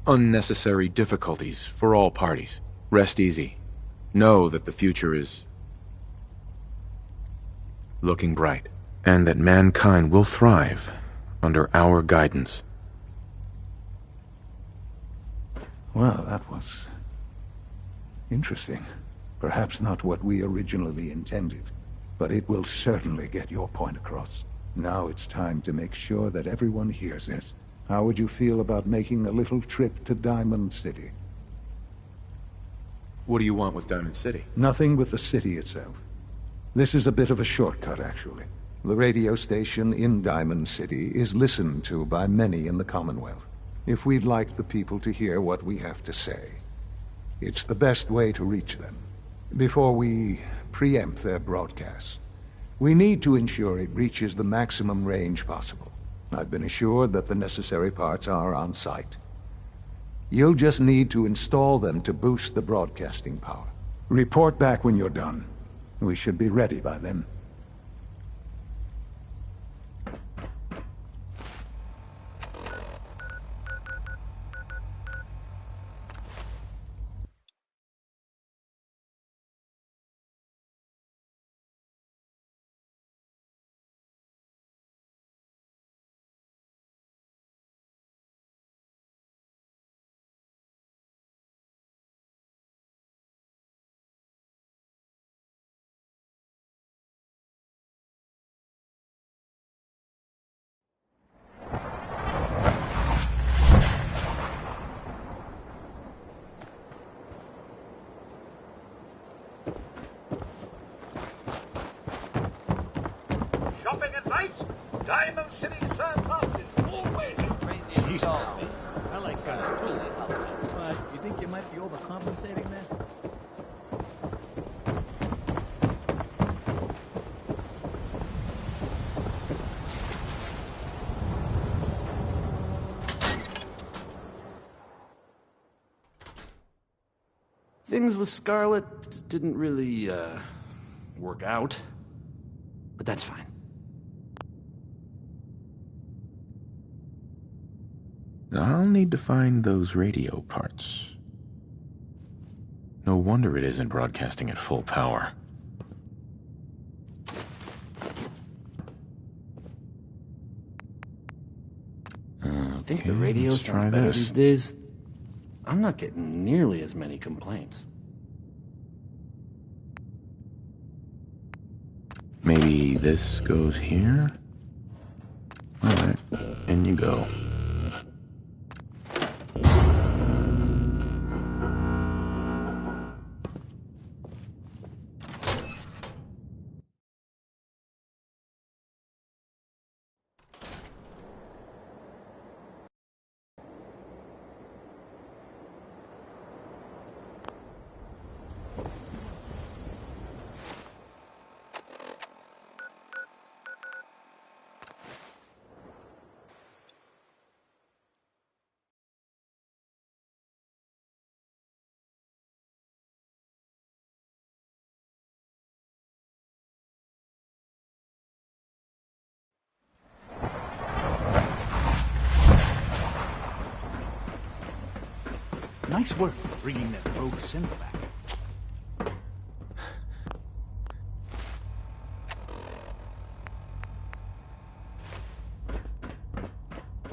unnecessary difficulties for all parties. Rest easy. Know that the future is looking bright. And that mankind will thrive under our guidance. Well, that was interesting. Perhaps not what we originally intended, but it will certainly get your point across. Now it's time to make sure that everyone hears it. How would you feel about making a little trip to Diamond City? What do you want with Diamond City? Nothing with the city itself. This is a bit of a shortcut, actually. The radio station in Diamond City is listened to by many in the Commonwealth. If we'd like the people to hear what we have to say, it's the best way to reach them. Before we preempt their broadcasts, we need to ensure it reaches the maximum range possible. I've been assured that the necessary parts are on site. You'll just need to install them to boost the broadcasting power. Report back when you're done. We should be ready by then. Shopping at night? Diamond City surplus is always He's all I like guns too. But you think you might be overcompensating there? Things with Scarlet didn't really, work out. But that's fine. I'll need to find those radio parts. No wonder it isn't broadcasting at full power. I think the radio sounds better these days. I'm not getting nearly as many complaints. Maybe this goes here? Alright, in you go. Nice work bringing that rogue symbol back.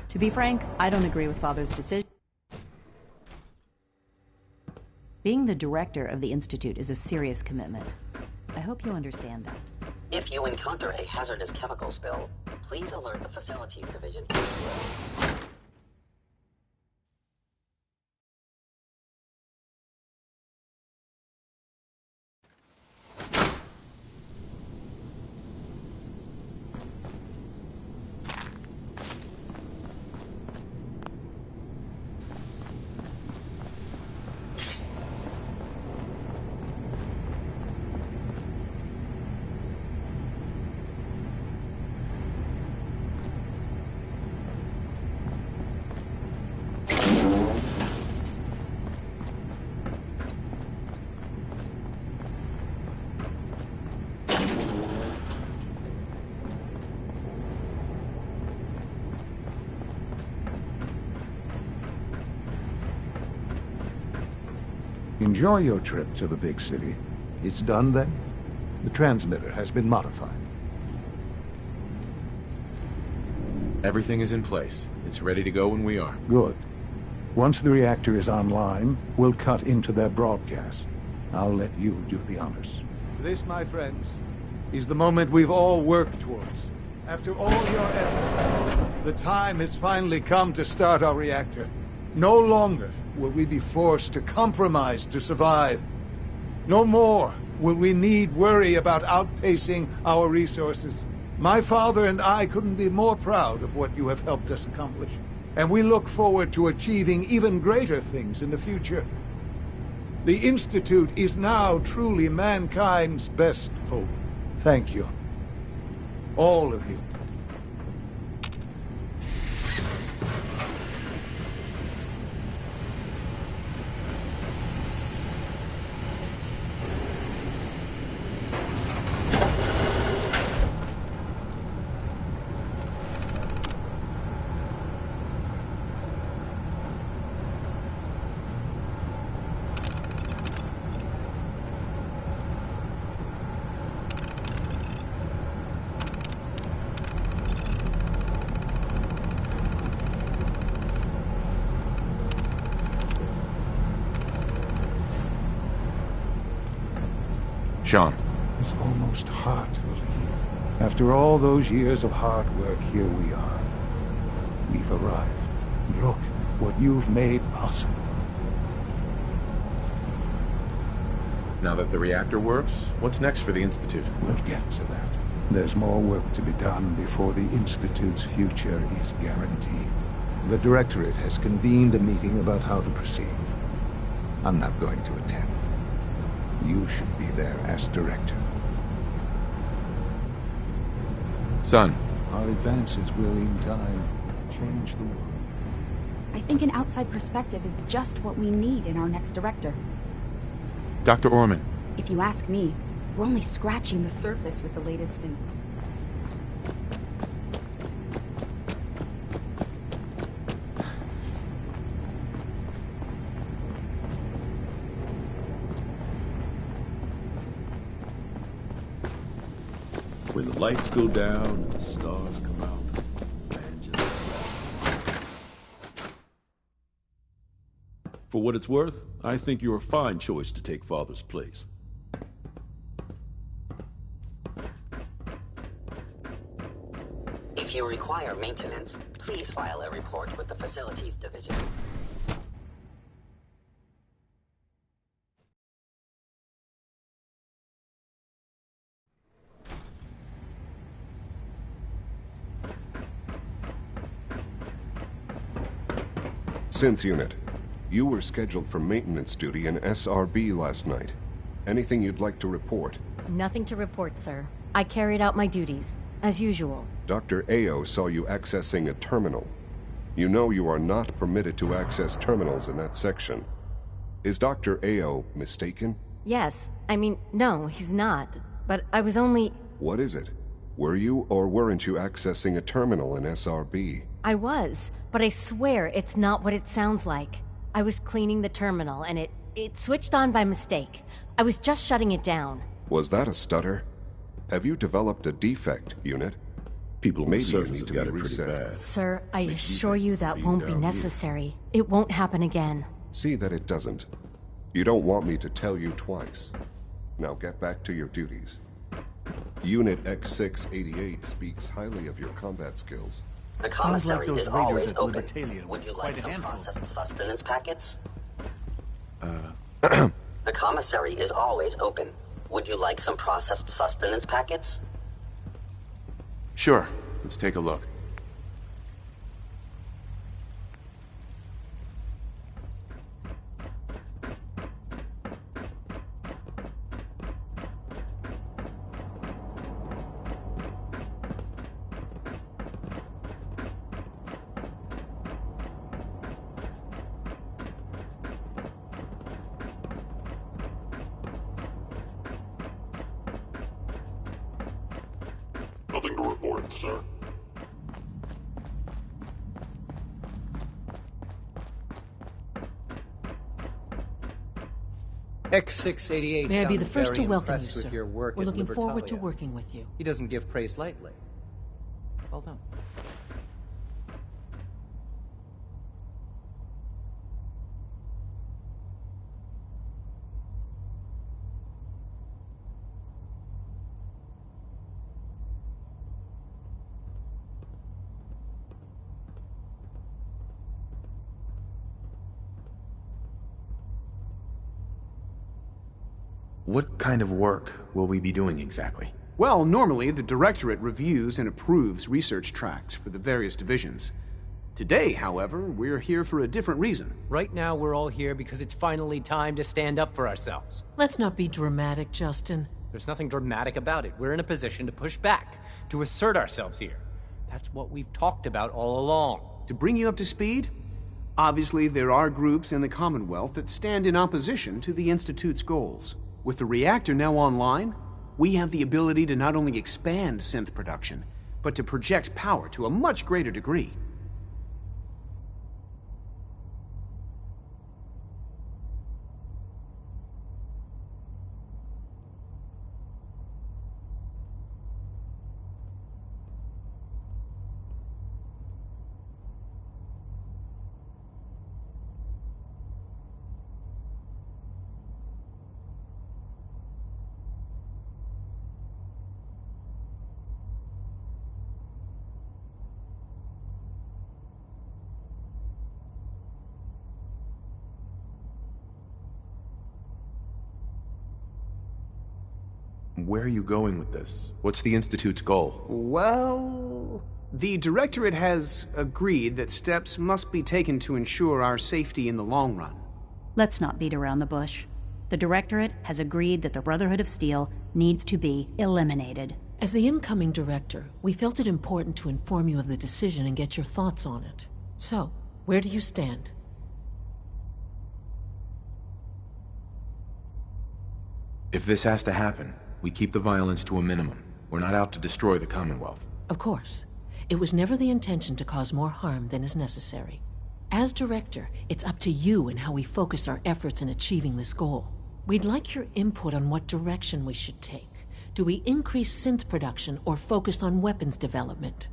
To be frank, I don't agree with Father's decision. Being the director of the Institute is a serious commitment. I hope you understand that. If you encounter a hazardous chemical spill, please alert the Facilities Division. Enjoy your trip to the big city. It's done then? The transmitter has been modified. Everything is in place. It's ready to go when we are. Good. Once the reactor is online, we'll cut into their broadcast. I'll let you do the honors. This, my friends, is the moment we've all worked towards. After all your efforts, the time has finally come to start our reactor. No longer will we be forced to compromise to survive. No more will we need worry about outpacing our resources. My father and I couldn't be more proud of what you have helped us accomplish, and we look forward to achieving even greater things in the future. The Institute is now truly mankind's best hope. Thank you. All of you. Sean. It's almost hard to believe. After all those years of hard work, here we are. We've arrived. Look what you've made possible. Now that the reactor works, what's next for the Institute? We'll get to that. There's more work to be done before the Institute's future is guaranteed. The Directorate has convened a meeting about how to proceed. I'm not going to attend. You should be there as Director. Son. Our advances will, in time, change the world. I think an outside perspective is just what we need in our next Director. Dr. Orman. If you ask me, we're only scratching the surface with the latest suits. When the lights go down and the stars come out, man, just... For what it's worth, I think you're a fine choice to take Father's place. If you require maintenance, please file a report with the Facilities Division. Synth Unit, you were scheduled for maintenance duty in SRB last night. Anything you'd like to report? Nothing to report, sir. I carried out my duties, as usual. Dr. Ayo saw you accessing a terminal. You know you are not permitted to access terminals in that section. Is Dr. Ayo mistaken? Yes. I mean, no, he's not. But I was only... What is it? Were you or weren't you accessing a terminal in SRB? I was, but I swear it's not what it sounds like. I was cleaning the terminal, and it switched on by mistake. I was just shutting it down. Was that a stutter? Have you developed a defect, Unit? People on Maybe the surface you need have to got be it pretty reset. bad. Sir, I assure you that won't be necessary. It won't happen again. See that it doesn't. You don't want me to tell you twice. Now get back to your duties. Unit X688 speaks highly of your combat skills. The commissary is always open. Would you like some processed sustenance packets? The commissary is always open. Would you like some processed sustenance packets? Sure. Let's take a look. Nothing to report, sir. X688 May I be the sounded first to very welcome you, impressed with sir. your work We're at looking forward to Libertalia. working with you. He doesn't give praise lightly. Well done. What kind of work will we be doing exactly? Well, normally the Directorate reviews and approves research tracks for the various divisions. Today, however, we're here for a different reason. Right now, we're all here because it's finally time to stand up for ourselves. Let's not be dramatic, Justin. There's nothing dramatic about it. We're in a position to push back, to assert ourselves here. That's what we've talked about all along. To bring you up to speed, obviously there are groups in the Commonwealth that stand in opposition to the Institute's goals. With the reactor now online, we have the ability to not only expand synth production, but to project power to a much greater degree. Where are you going with this? What's the Institute's goal? Well, The Directorate has agreed that steps must be taken to ensure our safety in the long run. Let's not beat around the bush. The Directorate has agreed that the Brotherhood of Steel needs to be eliminated. As the incoming director, we felt it important to inform you of the decision and get your thoughts on it. So, where do you stand? If this has to happen, we keep the violence to a minimum. We're not out to destroy the Commonwealth. Of course. It was never the intention to cause more harm than is necessary. As director, it's up to you and how we focus our efforts in achieving this goal. We'd like your input on what direction we should take. Do we increase synth production or focus on weapons development?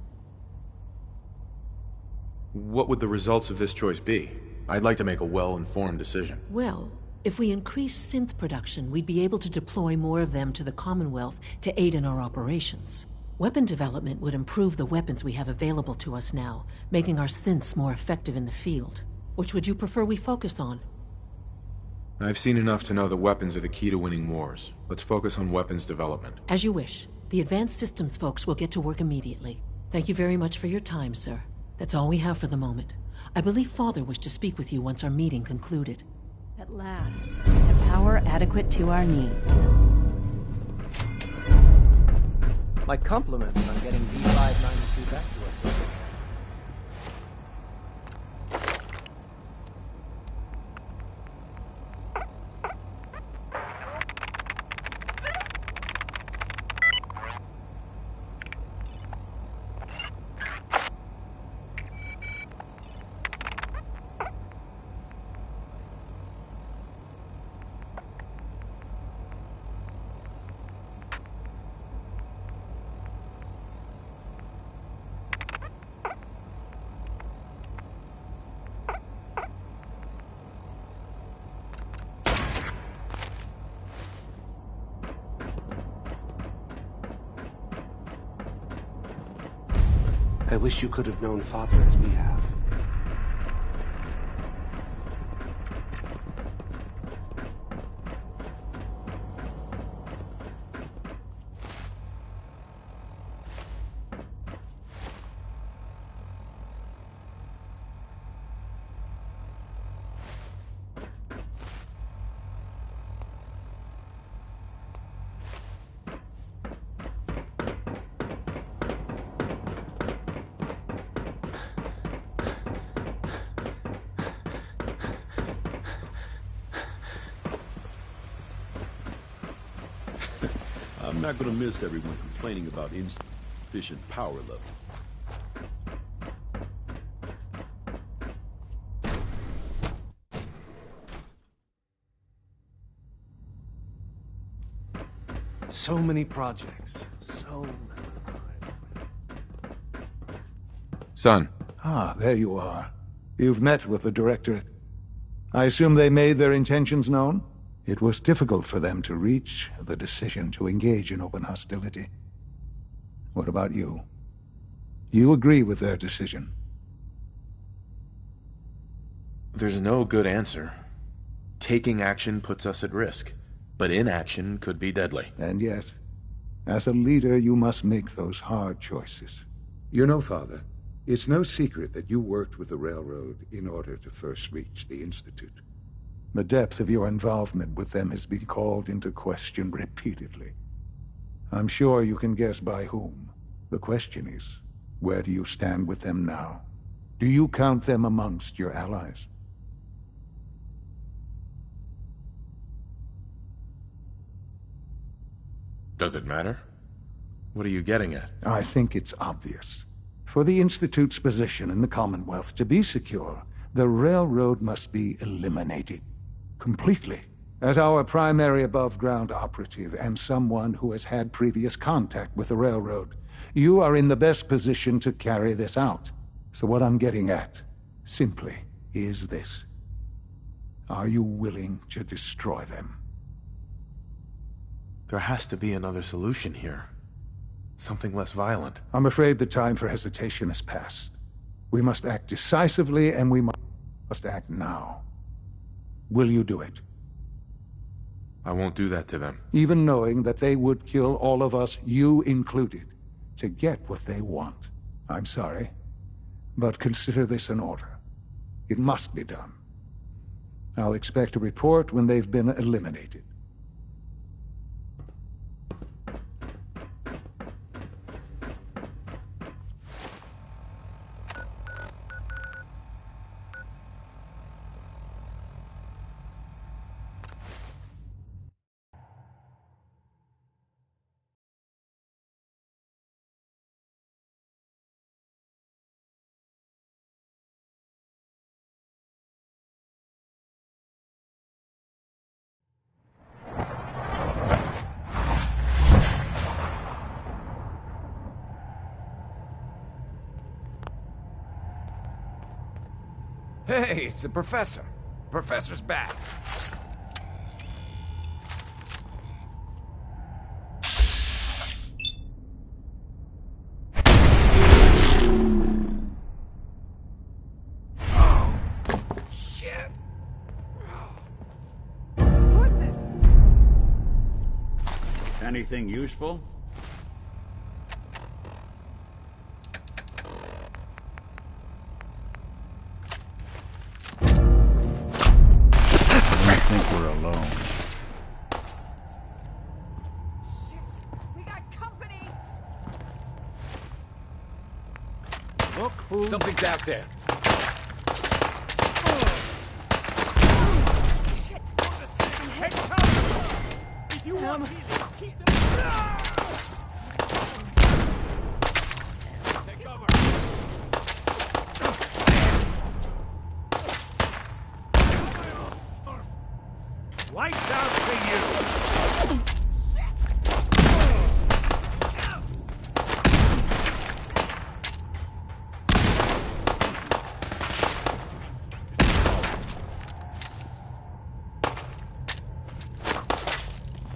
What would the results of this choice be? I'd like to make a well-informed decision. Well, if we increase synth production, we'd be able to deploy more of them to the Commonwealth to aid in our operations. Weapon development would improve the weapons we have available to us now, making our synths more effective in the field. Which would you prefer we focus on? I've seen enough to know that weapons are the key to winning wars. Let's focus on weapons development. As you wish. The Advanced Systems folks will get to work immediately. Thank you very much for your time, sir. That's all we have for the moment. I believe Father wished to speak with you once our meeting concluded. At last, a power adequate to our needs. My compliments on getting V592 back to us, sir. I wish you could have known Father as we have. I'm not gonna miss everyone complaining about insufficient power level. So many projects. So many. Son. Ah, there you are. You've met with the Directorate. I assume they made their intentions known? It was difficult for them to reach the decision to engage in open hostility. What about you? You agree with their decision? There's no good answer. Taking action puts us at risk, but inaction could be deadly. And yet, as a leader, you must make those hard choices. You know, Father, it's no secret that you worked with the Railroad in order to first reach the Institute. The depth of your involvement with them has been called into question repeatedly. I'm sure you can guess by whom. The question is, where do you stand with them now? Do you count them amongst your allies? Does it matter? What are you getting at? I think it's obvious. For the Institute's position in the Commonwealth to be secure, the Railroad must be eliminated. Completely. As our primary above-ground operative and someone who has had previous contact with the Railroad, you are in the best position to carry this out. So what I'm getting at, simply, is this. Are you willing to destroy them? There has to be another solution here. Something less violent. I'm afraid the time for hesitation has passed. We must act decisively, and we must act now. Will you do it? I won't do that to them. Even knowing that they would kill all of us, you included, to get what they want. I'm sorry, but consider this an order. It must be done. I'll expect a report when they've been eliminated. Hey, it's the professor. Professor's back. Oh, shit. Anything useful? I think we're alone. Shit! We got company! Look who... Something's out there. Shit! Hey, cover! If you want healing, keep them... Take cover. Lights out for you!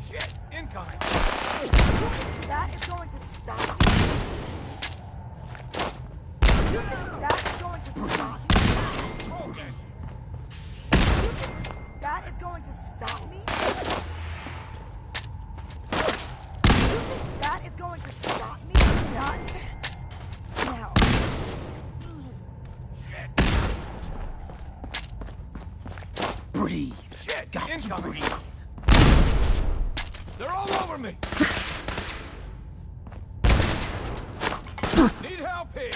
Shit, incoming. That is going to stop you. You think that is going to stop you? You think that is going to stop me? You think that is going to stop me? Not now. Shit. Breathe. Shit, Got incoming. to breathe. They're all over me. Need help here.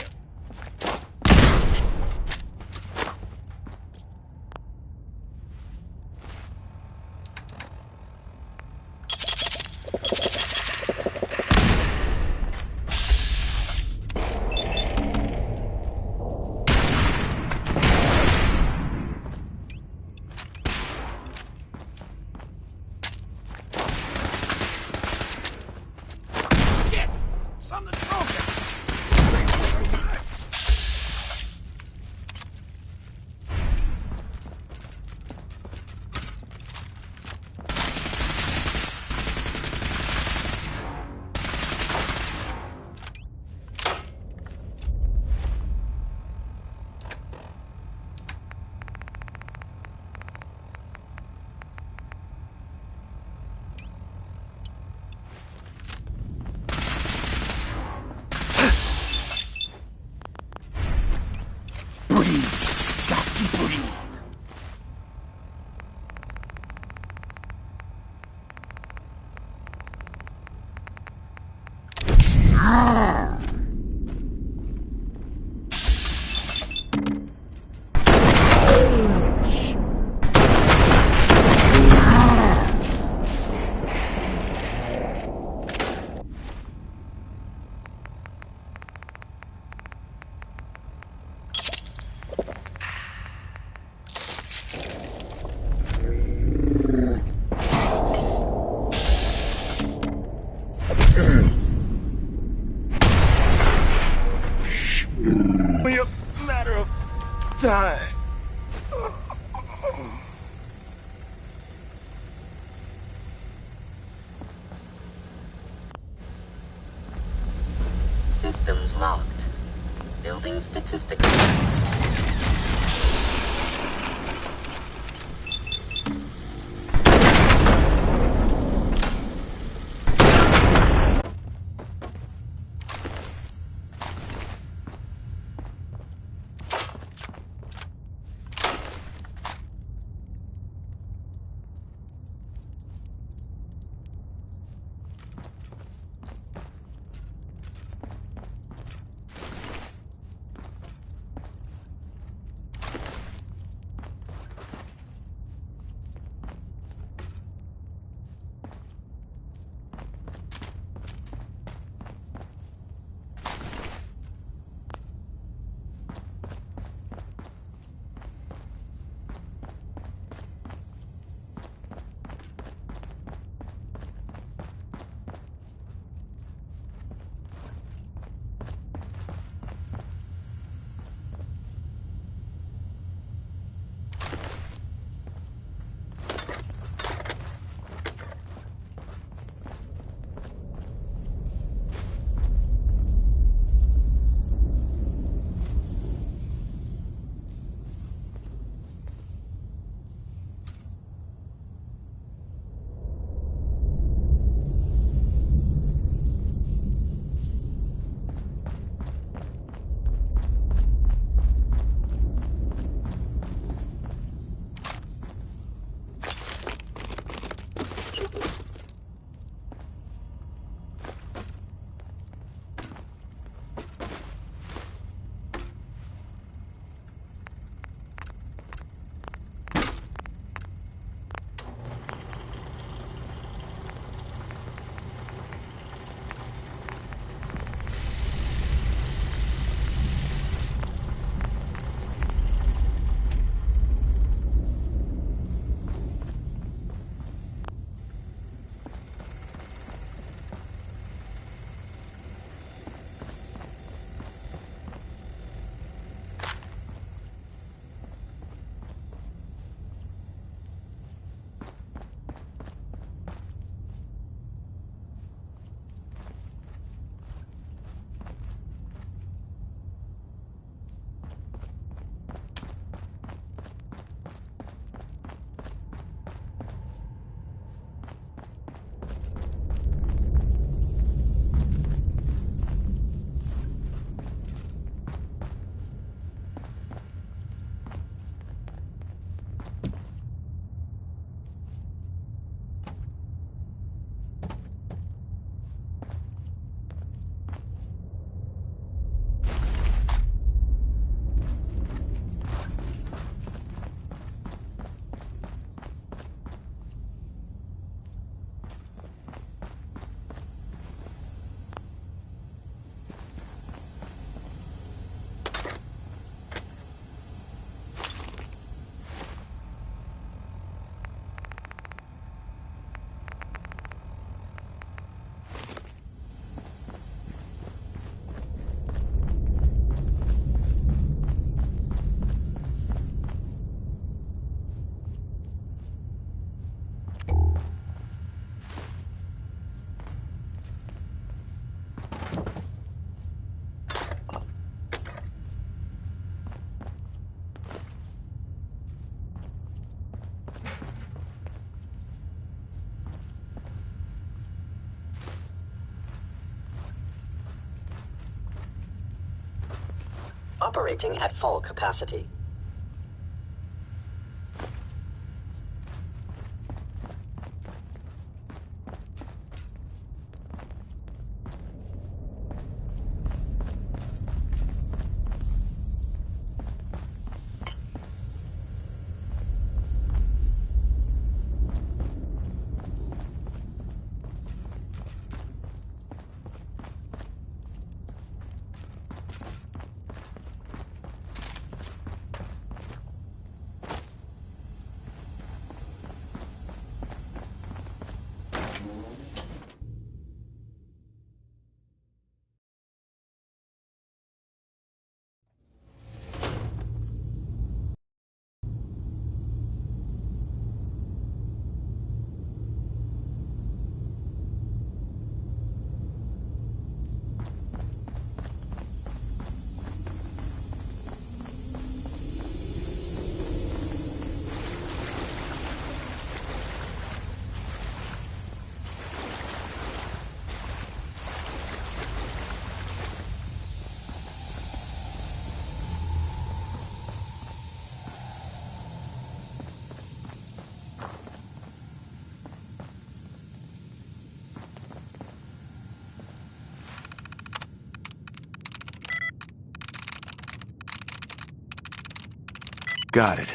Shit! Something's broken! Breathe. Got to breathe. Only a matter of time. Systems locked. Building statistical. operating at full capacity. Got it.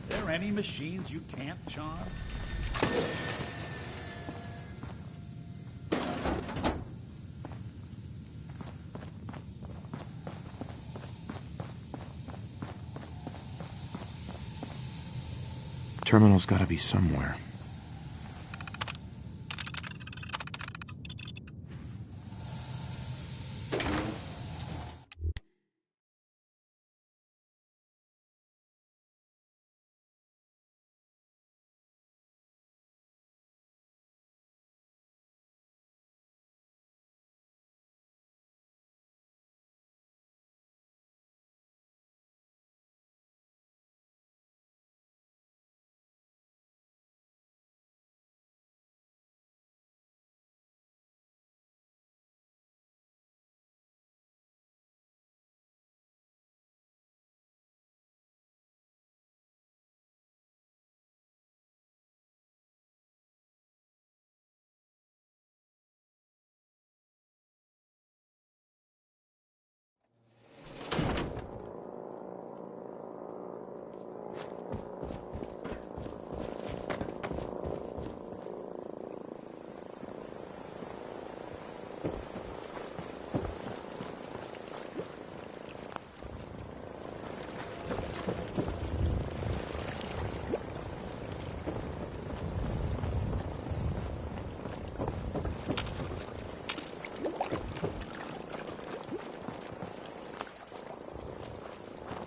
There any machines you can't charm? Terminal's gotta be somewhere.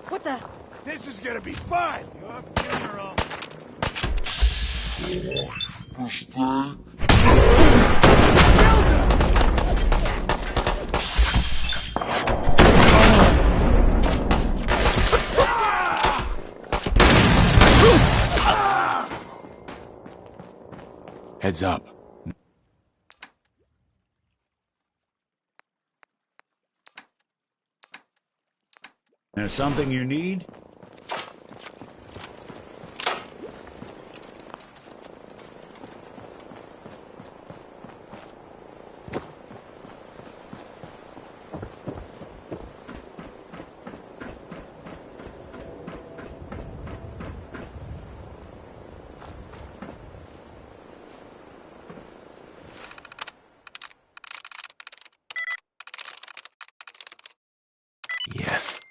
What the? This is gonna be fun! Your funeral. Heads up. There's something you need? Yes.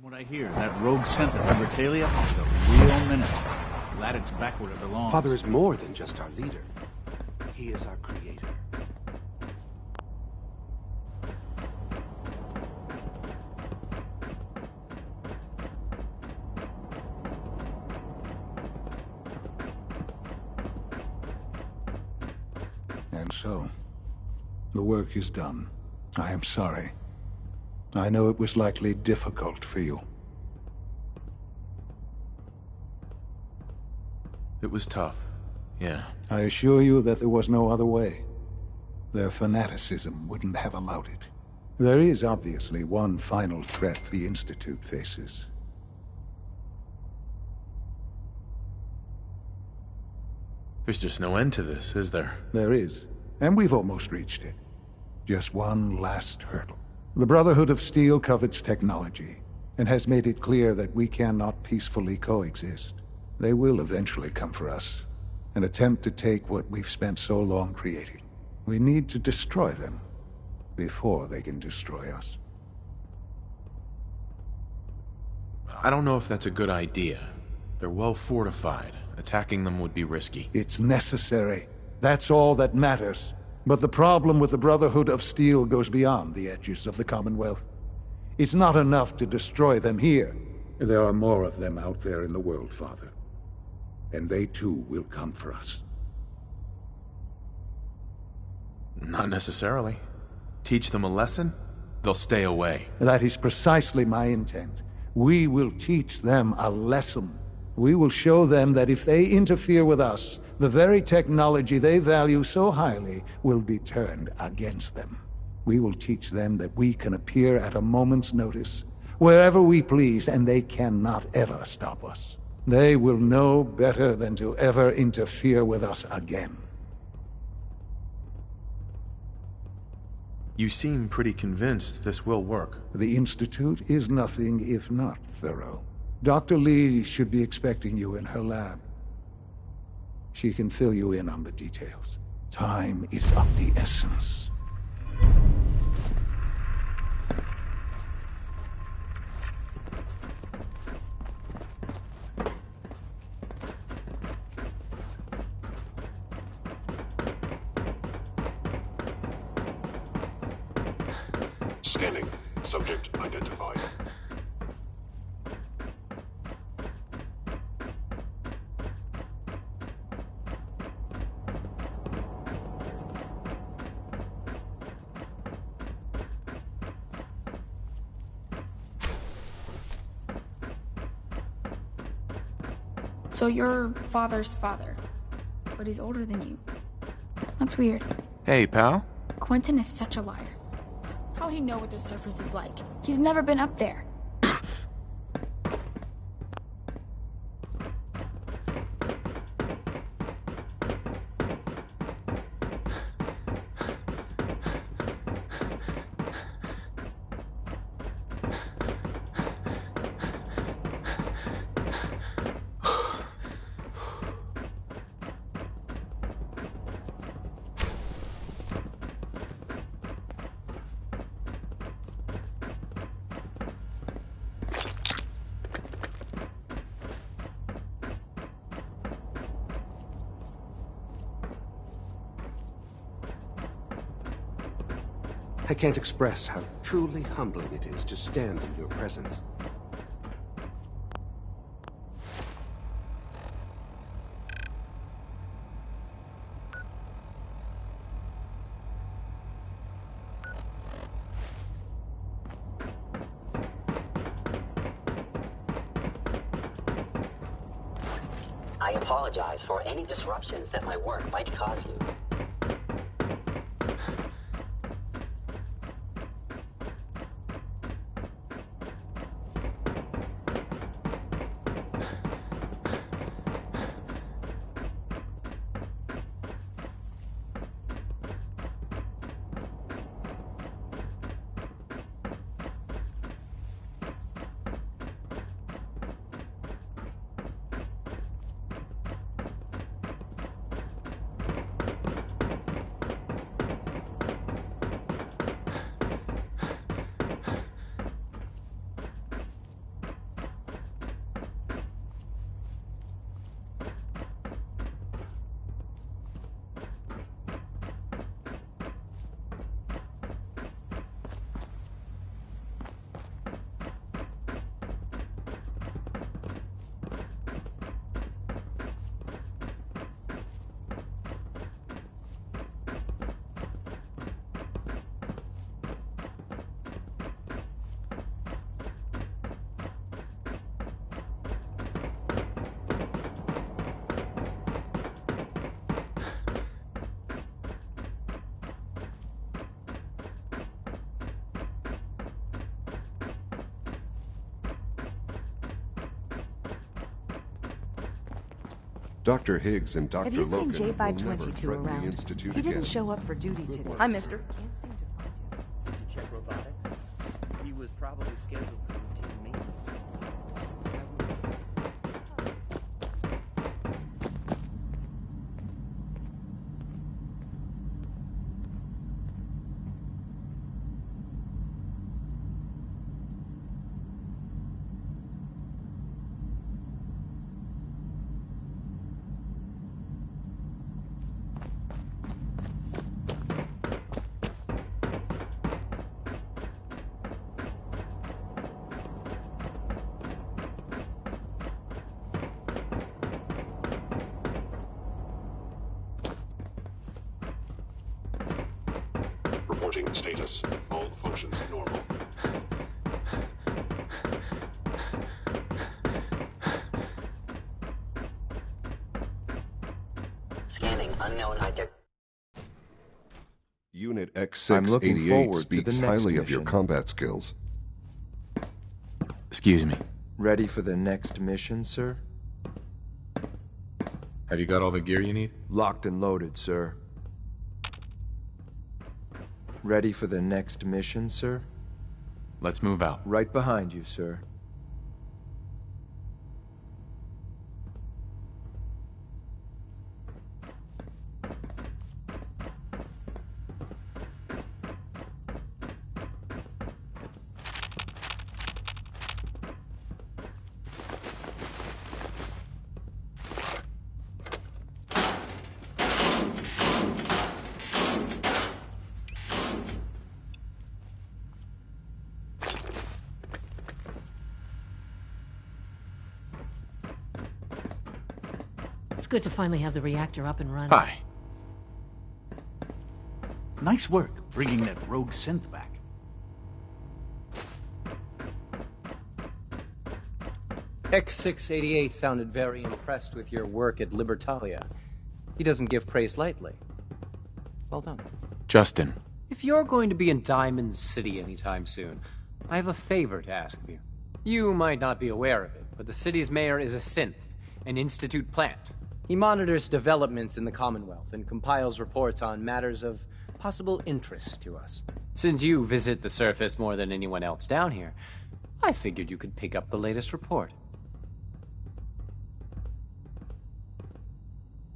From what I hear, that rogue scent at Libertalia is a real menace. Glad it's back where it belongs. Father is more than just our leader. He is our creator. And so, the work is done. I am sorry. I know it was likely difficult for you. It was tough, yeah. I assure you that there was no other way. Their fanaticism wouldn't have allowed it. There is obviously one final threat the Institute faces. There's just no end to this, is there? There is, and we've almost reached it. Just one last hurdle. The Brotherhood of Steel covets technology, and has made it clear that we cannot peacefully coexist. They will eventually come for us, and attempt to take what we've spent so long creating. We need to destroy them, before they can destroy us. I don't know if that's a good idea. They're well fortified. Attacking them would be risky. It's necessary. That's all that matters. But the problem with the Brotherhood of Steel goes beyond the edges of the Commonwealth. It's not enough to destroy them here. There are more of them out there in the world, Father. And they too will come for us. Not necessarily. Teach them a lesson, they'll stay away. That is precisely my intent. We will teach them a lesson. We will show them that if they interfere with us, the very technology they value so highly will be turned against them. We will teach them that we can appear at a moment's notice, wherever we please, and they cannot ever stop us. They will know better than to ever interfere with us again. You seem pretty convinced this will work. The Institute is nothing if not thorough. Dr. Lee should be expecting you in her lab. She can fill you in on the details. Time is of the essence. Scanning. Subject identified. So you're father's father, but he's older than you. That's weird. Hey, pal. Quentin is such a liar. How would he know what the surface is like? He's never been up there. I can't express how truly humbling it is to stand in your presence. I apologize for any disruptions that my work might cause you. Dr. Higgs and Dr. Have you Logan seen will never J522 threaten the around? Institute He again. didn't show up for duty today. Hi, mister. Can't seem to find him. Did you check robotics? He was probably scheduled for routine maintenance. Reporting status. All functions normal. Scanning unknown identity. Unit I'm looking X688 forward to speaks the next highly of your mission. combat skills. Excuse me. Ready for the next mission, sir? Have you got all the gear you need? Locked and loaded, sir. Ready for the next mission, sir? Let's move out. Right behind you, sir. It's good to finally have the reactor up and running. Hi. Nice work bringing that rogue synth back. X688 sounded very impressed with your work at Libertalia. He doesn't give praise lightly. Well done. Justin. If you're going to be in Diamond City anytime soon, I have a favor to ask of you. You might not be aware of it, but the city's mayor is a synth, an Institute plant. He monitors developments in the Commonwealth and compiles reports on matters of possible interest to us. Since you visit the surface more than anyone else down here, I figured you could pick up the latest report.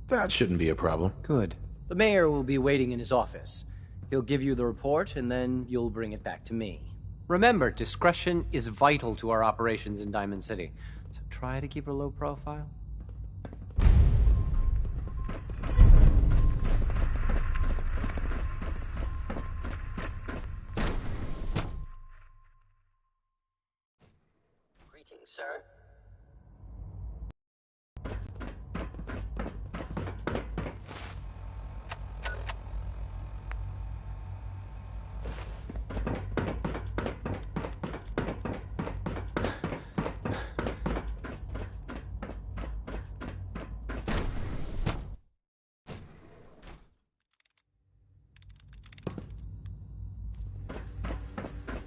That shouldn't be a problem. Good. The mayor will be waiting in his office. He'll give you the report, and then you'll bring it back to me. Remember, discretion is vital to our operations in Diamond City, so try to keep a low profile. Greetings, sir.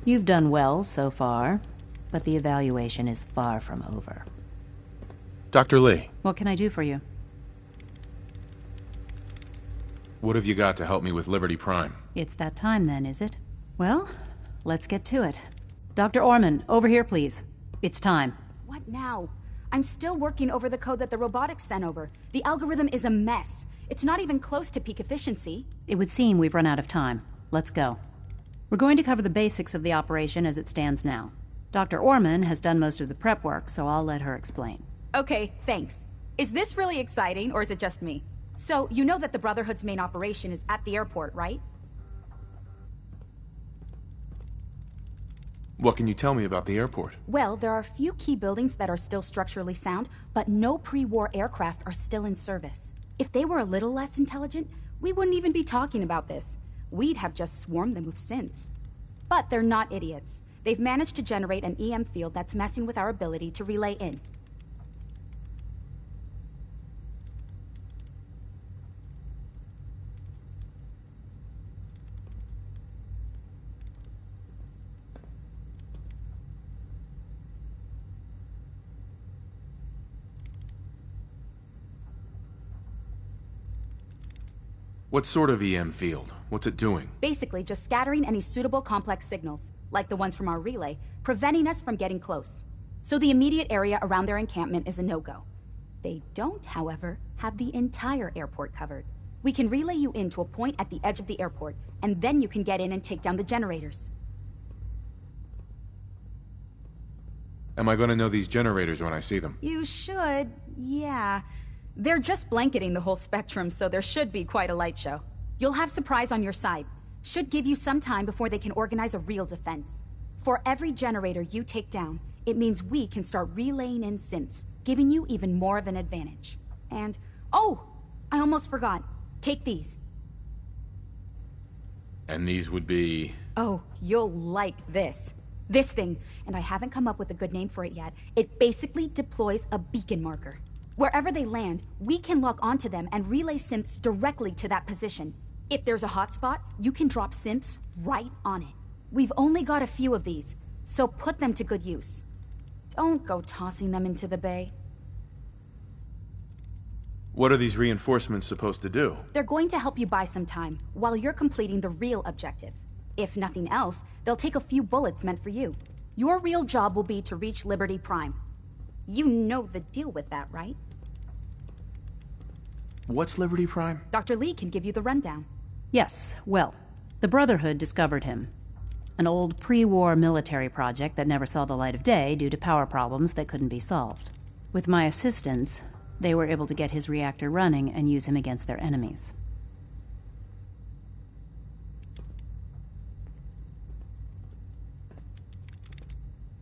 You've done well so far, but the evaluation is far from over. Dr. Lee, What can I do for you? what have you got to help me with Liberty Prime? It's that time then, is it? Well, let's get to it. Dr. Orman, over here, please. It's time. What now? I'm still working over the code that the robotics sent over. The algorithm is a mess. It's not even close to peak efficiency. It would seem we've run out of time. Let's go. We're going to cover the basics of the operation as it stands now. Dr. Orman has done most of the prep work, so I'll let her explain. Okay, thanks. Is this really exciting, or is it just me? So, you know that the Brotherhood's main operation is at the airport, right? What can you tell me about the airport? Well, there are a few key buildings that are still structurally sound, but no pre-war aircraft are still in service. If they were a little less intelligent, we wouldn't even be talking about this. We'd have just swarmed them with synths. But they're not idiots. They've managed to generate an EM field that's messing with our ability to relay in. What sort of EM field? What's it doing? Basically, just scattering any suitable complex signals, like the ones from our relay, preventing us from getting close. So the immediate area around their encampment is a no-go. They don't, however, have the entire airport covered. We can relay you in to a point at the edge of the airport, and then you can get in and take down the generators. Am I going to know these generators when I see them? You should, yeah. They're just blanketing the whole spectrum, so there should be quite a light show. You'll have Surprise on your side. Should give you some time before they can organize a real defense. For every generator you take down, it means we can start relaying in synths, giving you even more of an advantage. And, oh, I almost forgot. Take these. And these would be... Oh, you'll like this. This thing, and I haven't come up with a good name for it yet, it basically deploys a beacon marker. Wherever they land, we can lock onto them and relay synths directly to that position. If there's a hotspot, you can drop synths right on it. We've only got a few of these, so put them to good use. Don't go tossing them into the bay. What are these reinforcements supposed to do? They're going to help you buy some time, while you're completing the real objective. If nothing else, they'll take a few bullets meant for you. Your real job will be to reach Liberty Prime. You know the deal with that, right? What's Liberty Prime? Dr. Lee can give you the rundown. Yes, well, the Brotherhood discovered him. An old pre-war military project that never saw the light of day due to power problems that couldn't be solved. With my assistance, they were able to get his reactor running and use him against their enemies.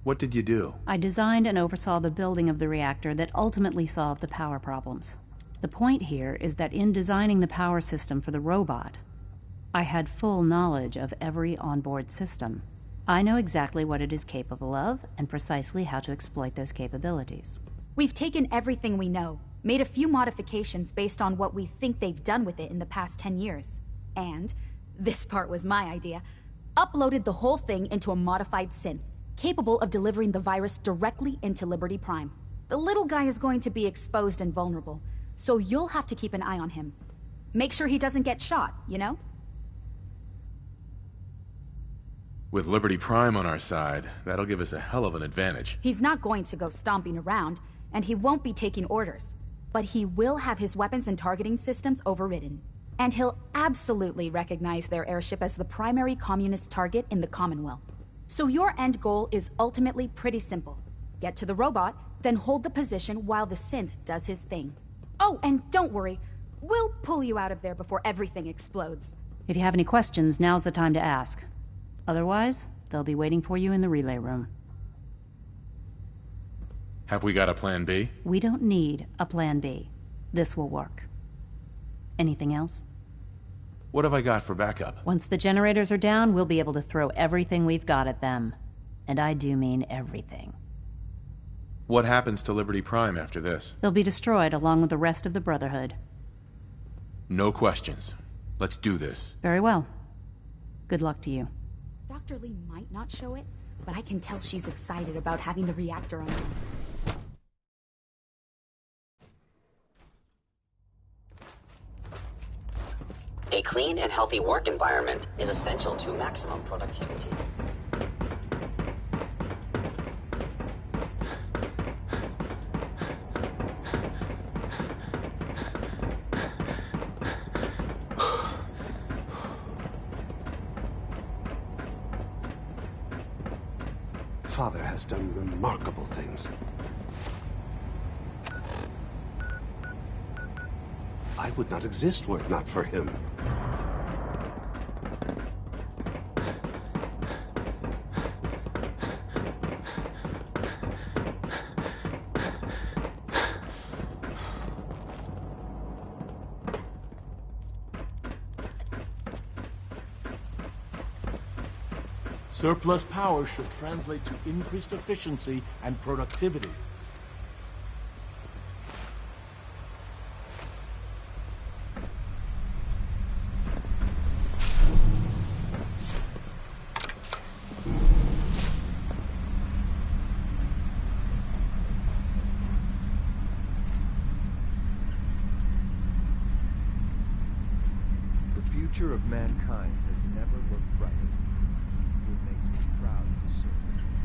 What did you do? I designed and oversaw the building of the reactor that ultimately solved the power problems. The point here is that in designing the power system for the robot, I had full knowledge of every onboard system. I know exactly what it is capable of and precisely how to exploit those capabilities. We've taken everything we know, made a few modifications based on what we think they've done with it in the past 10 years. And, this part was my idea, uploaded the whole thing into a modified synth, capable of delivering the virus directly into Liberty Prime. The little guy is going to be exposed and vulnerable, so you'll have to keep an eye on him. Make sure he doesn't get shot, you know? With Liberty Prime on our side, that'll give us a hell of an advantage. He's not going to go stomping around, and he won't be taking orders. But he will have his weapons and targeting systems overridden. And he'll absolutely recognize their airship as the primary communist target in the Commonwealth. So your end goal is ultimately pretty simple. Get to the robot, then hold the position while the synth does his thing. Oh, and don't worry. We'll pull you out of there before everything explodes. If you have any questions, now's the time to ask. Otherwise, they'll be waiting for you in the relay room. Have we got a plan B? We don't need a plan B. This will work. Anything else? What have I got for backup? Once the generators are down, we'll be able to throw everything we've got at them. And I do mean everything. What happens to Liberty Prime after this? They'll be destroyed along with the rest of the Brotherhood. No questions. Let's do this. Very well. Good luck to you. Dr. Lee might not show it, but I can tell she's excited about having the reactor on. A clean and healthy work environment is essential to maximum productivity. Father has done remarkable things. I would not exist were it not for him. Surplus power should translate to increased efficiency and productivity. future of mankind has never looked brighter. It makes me proud to serve.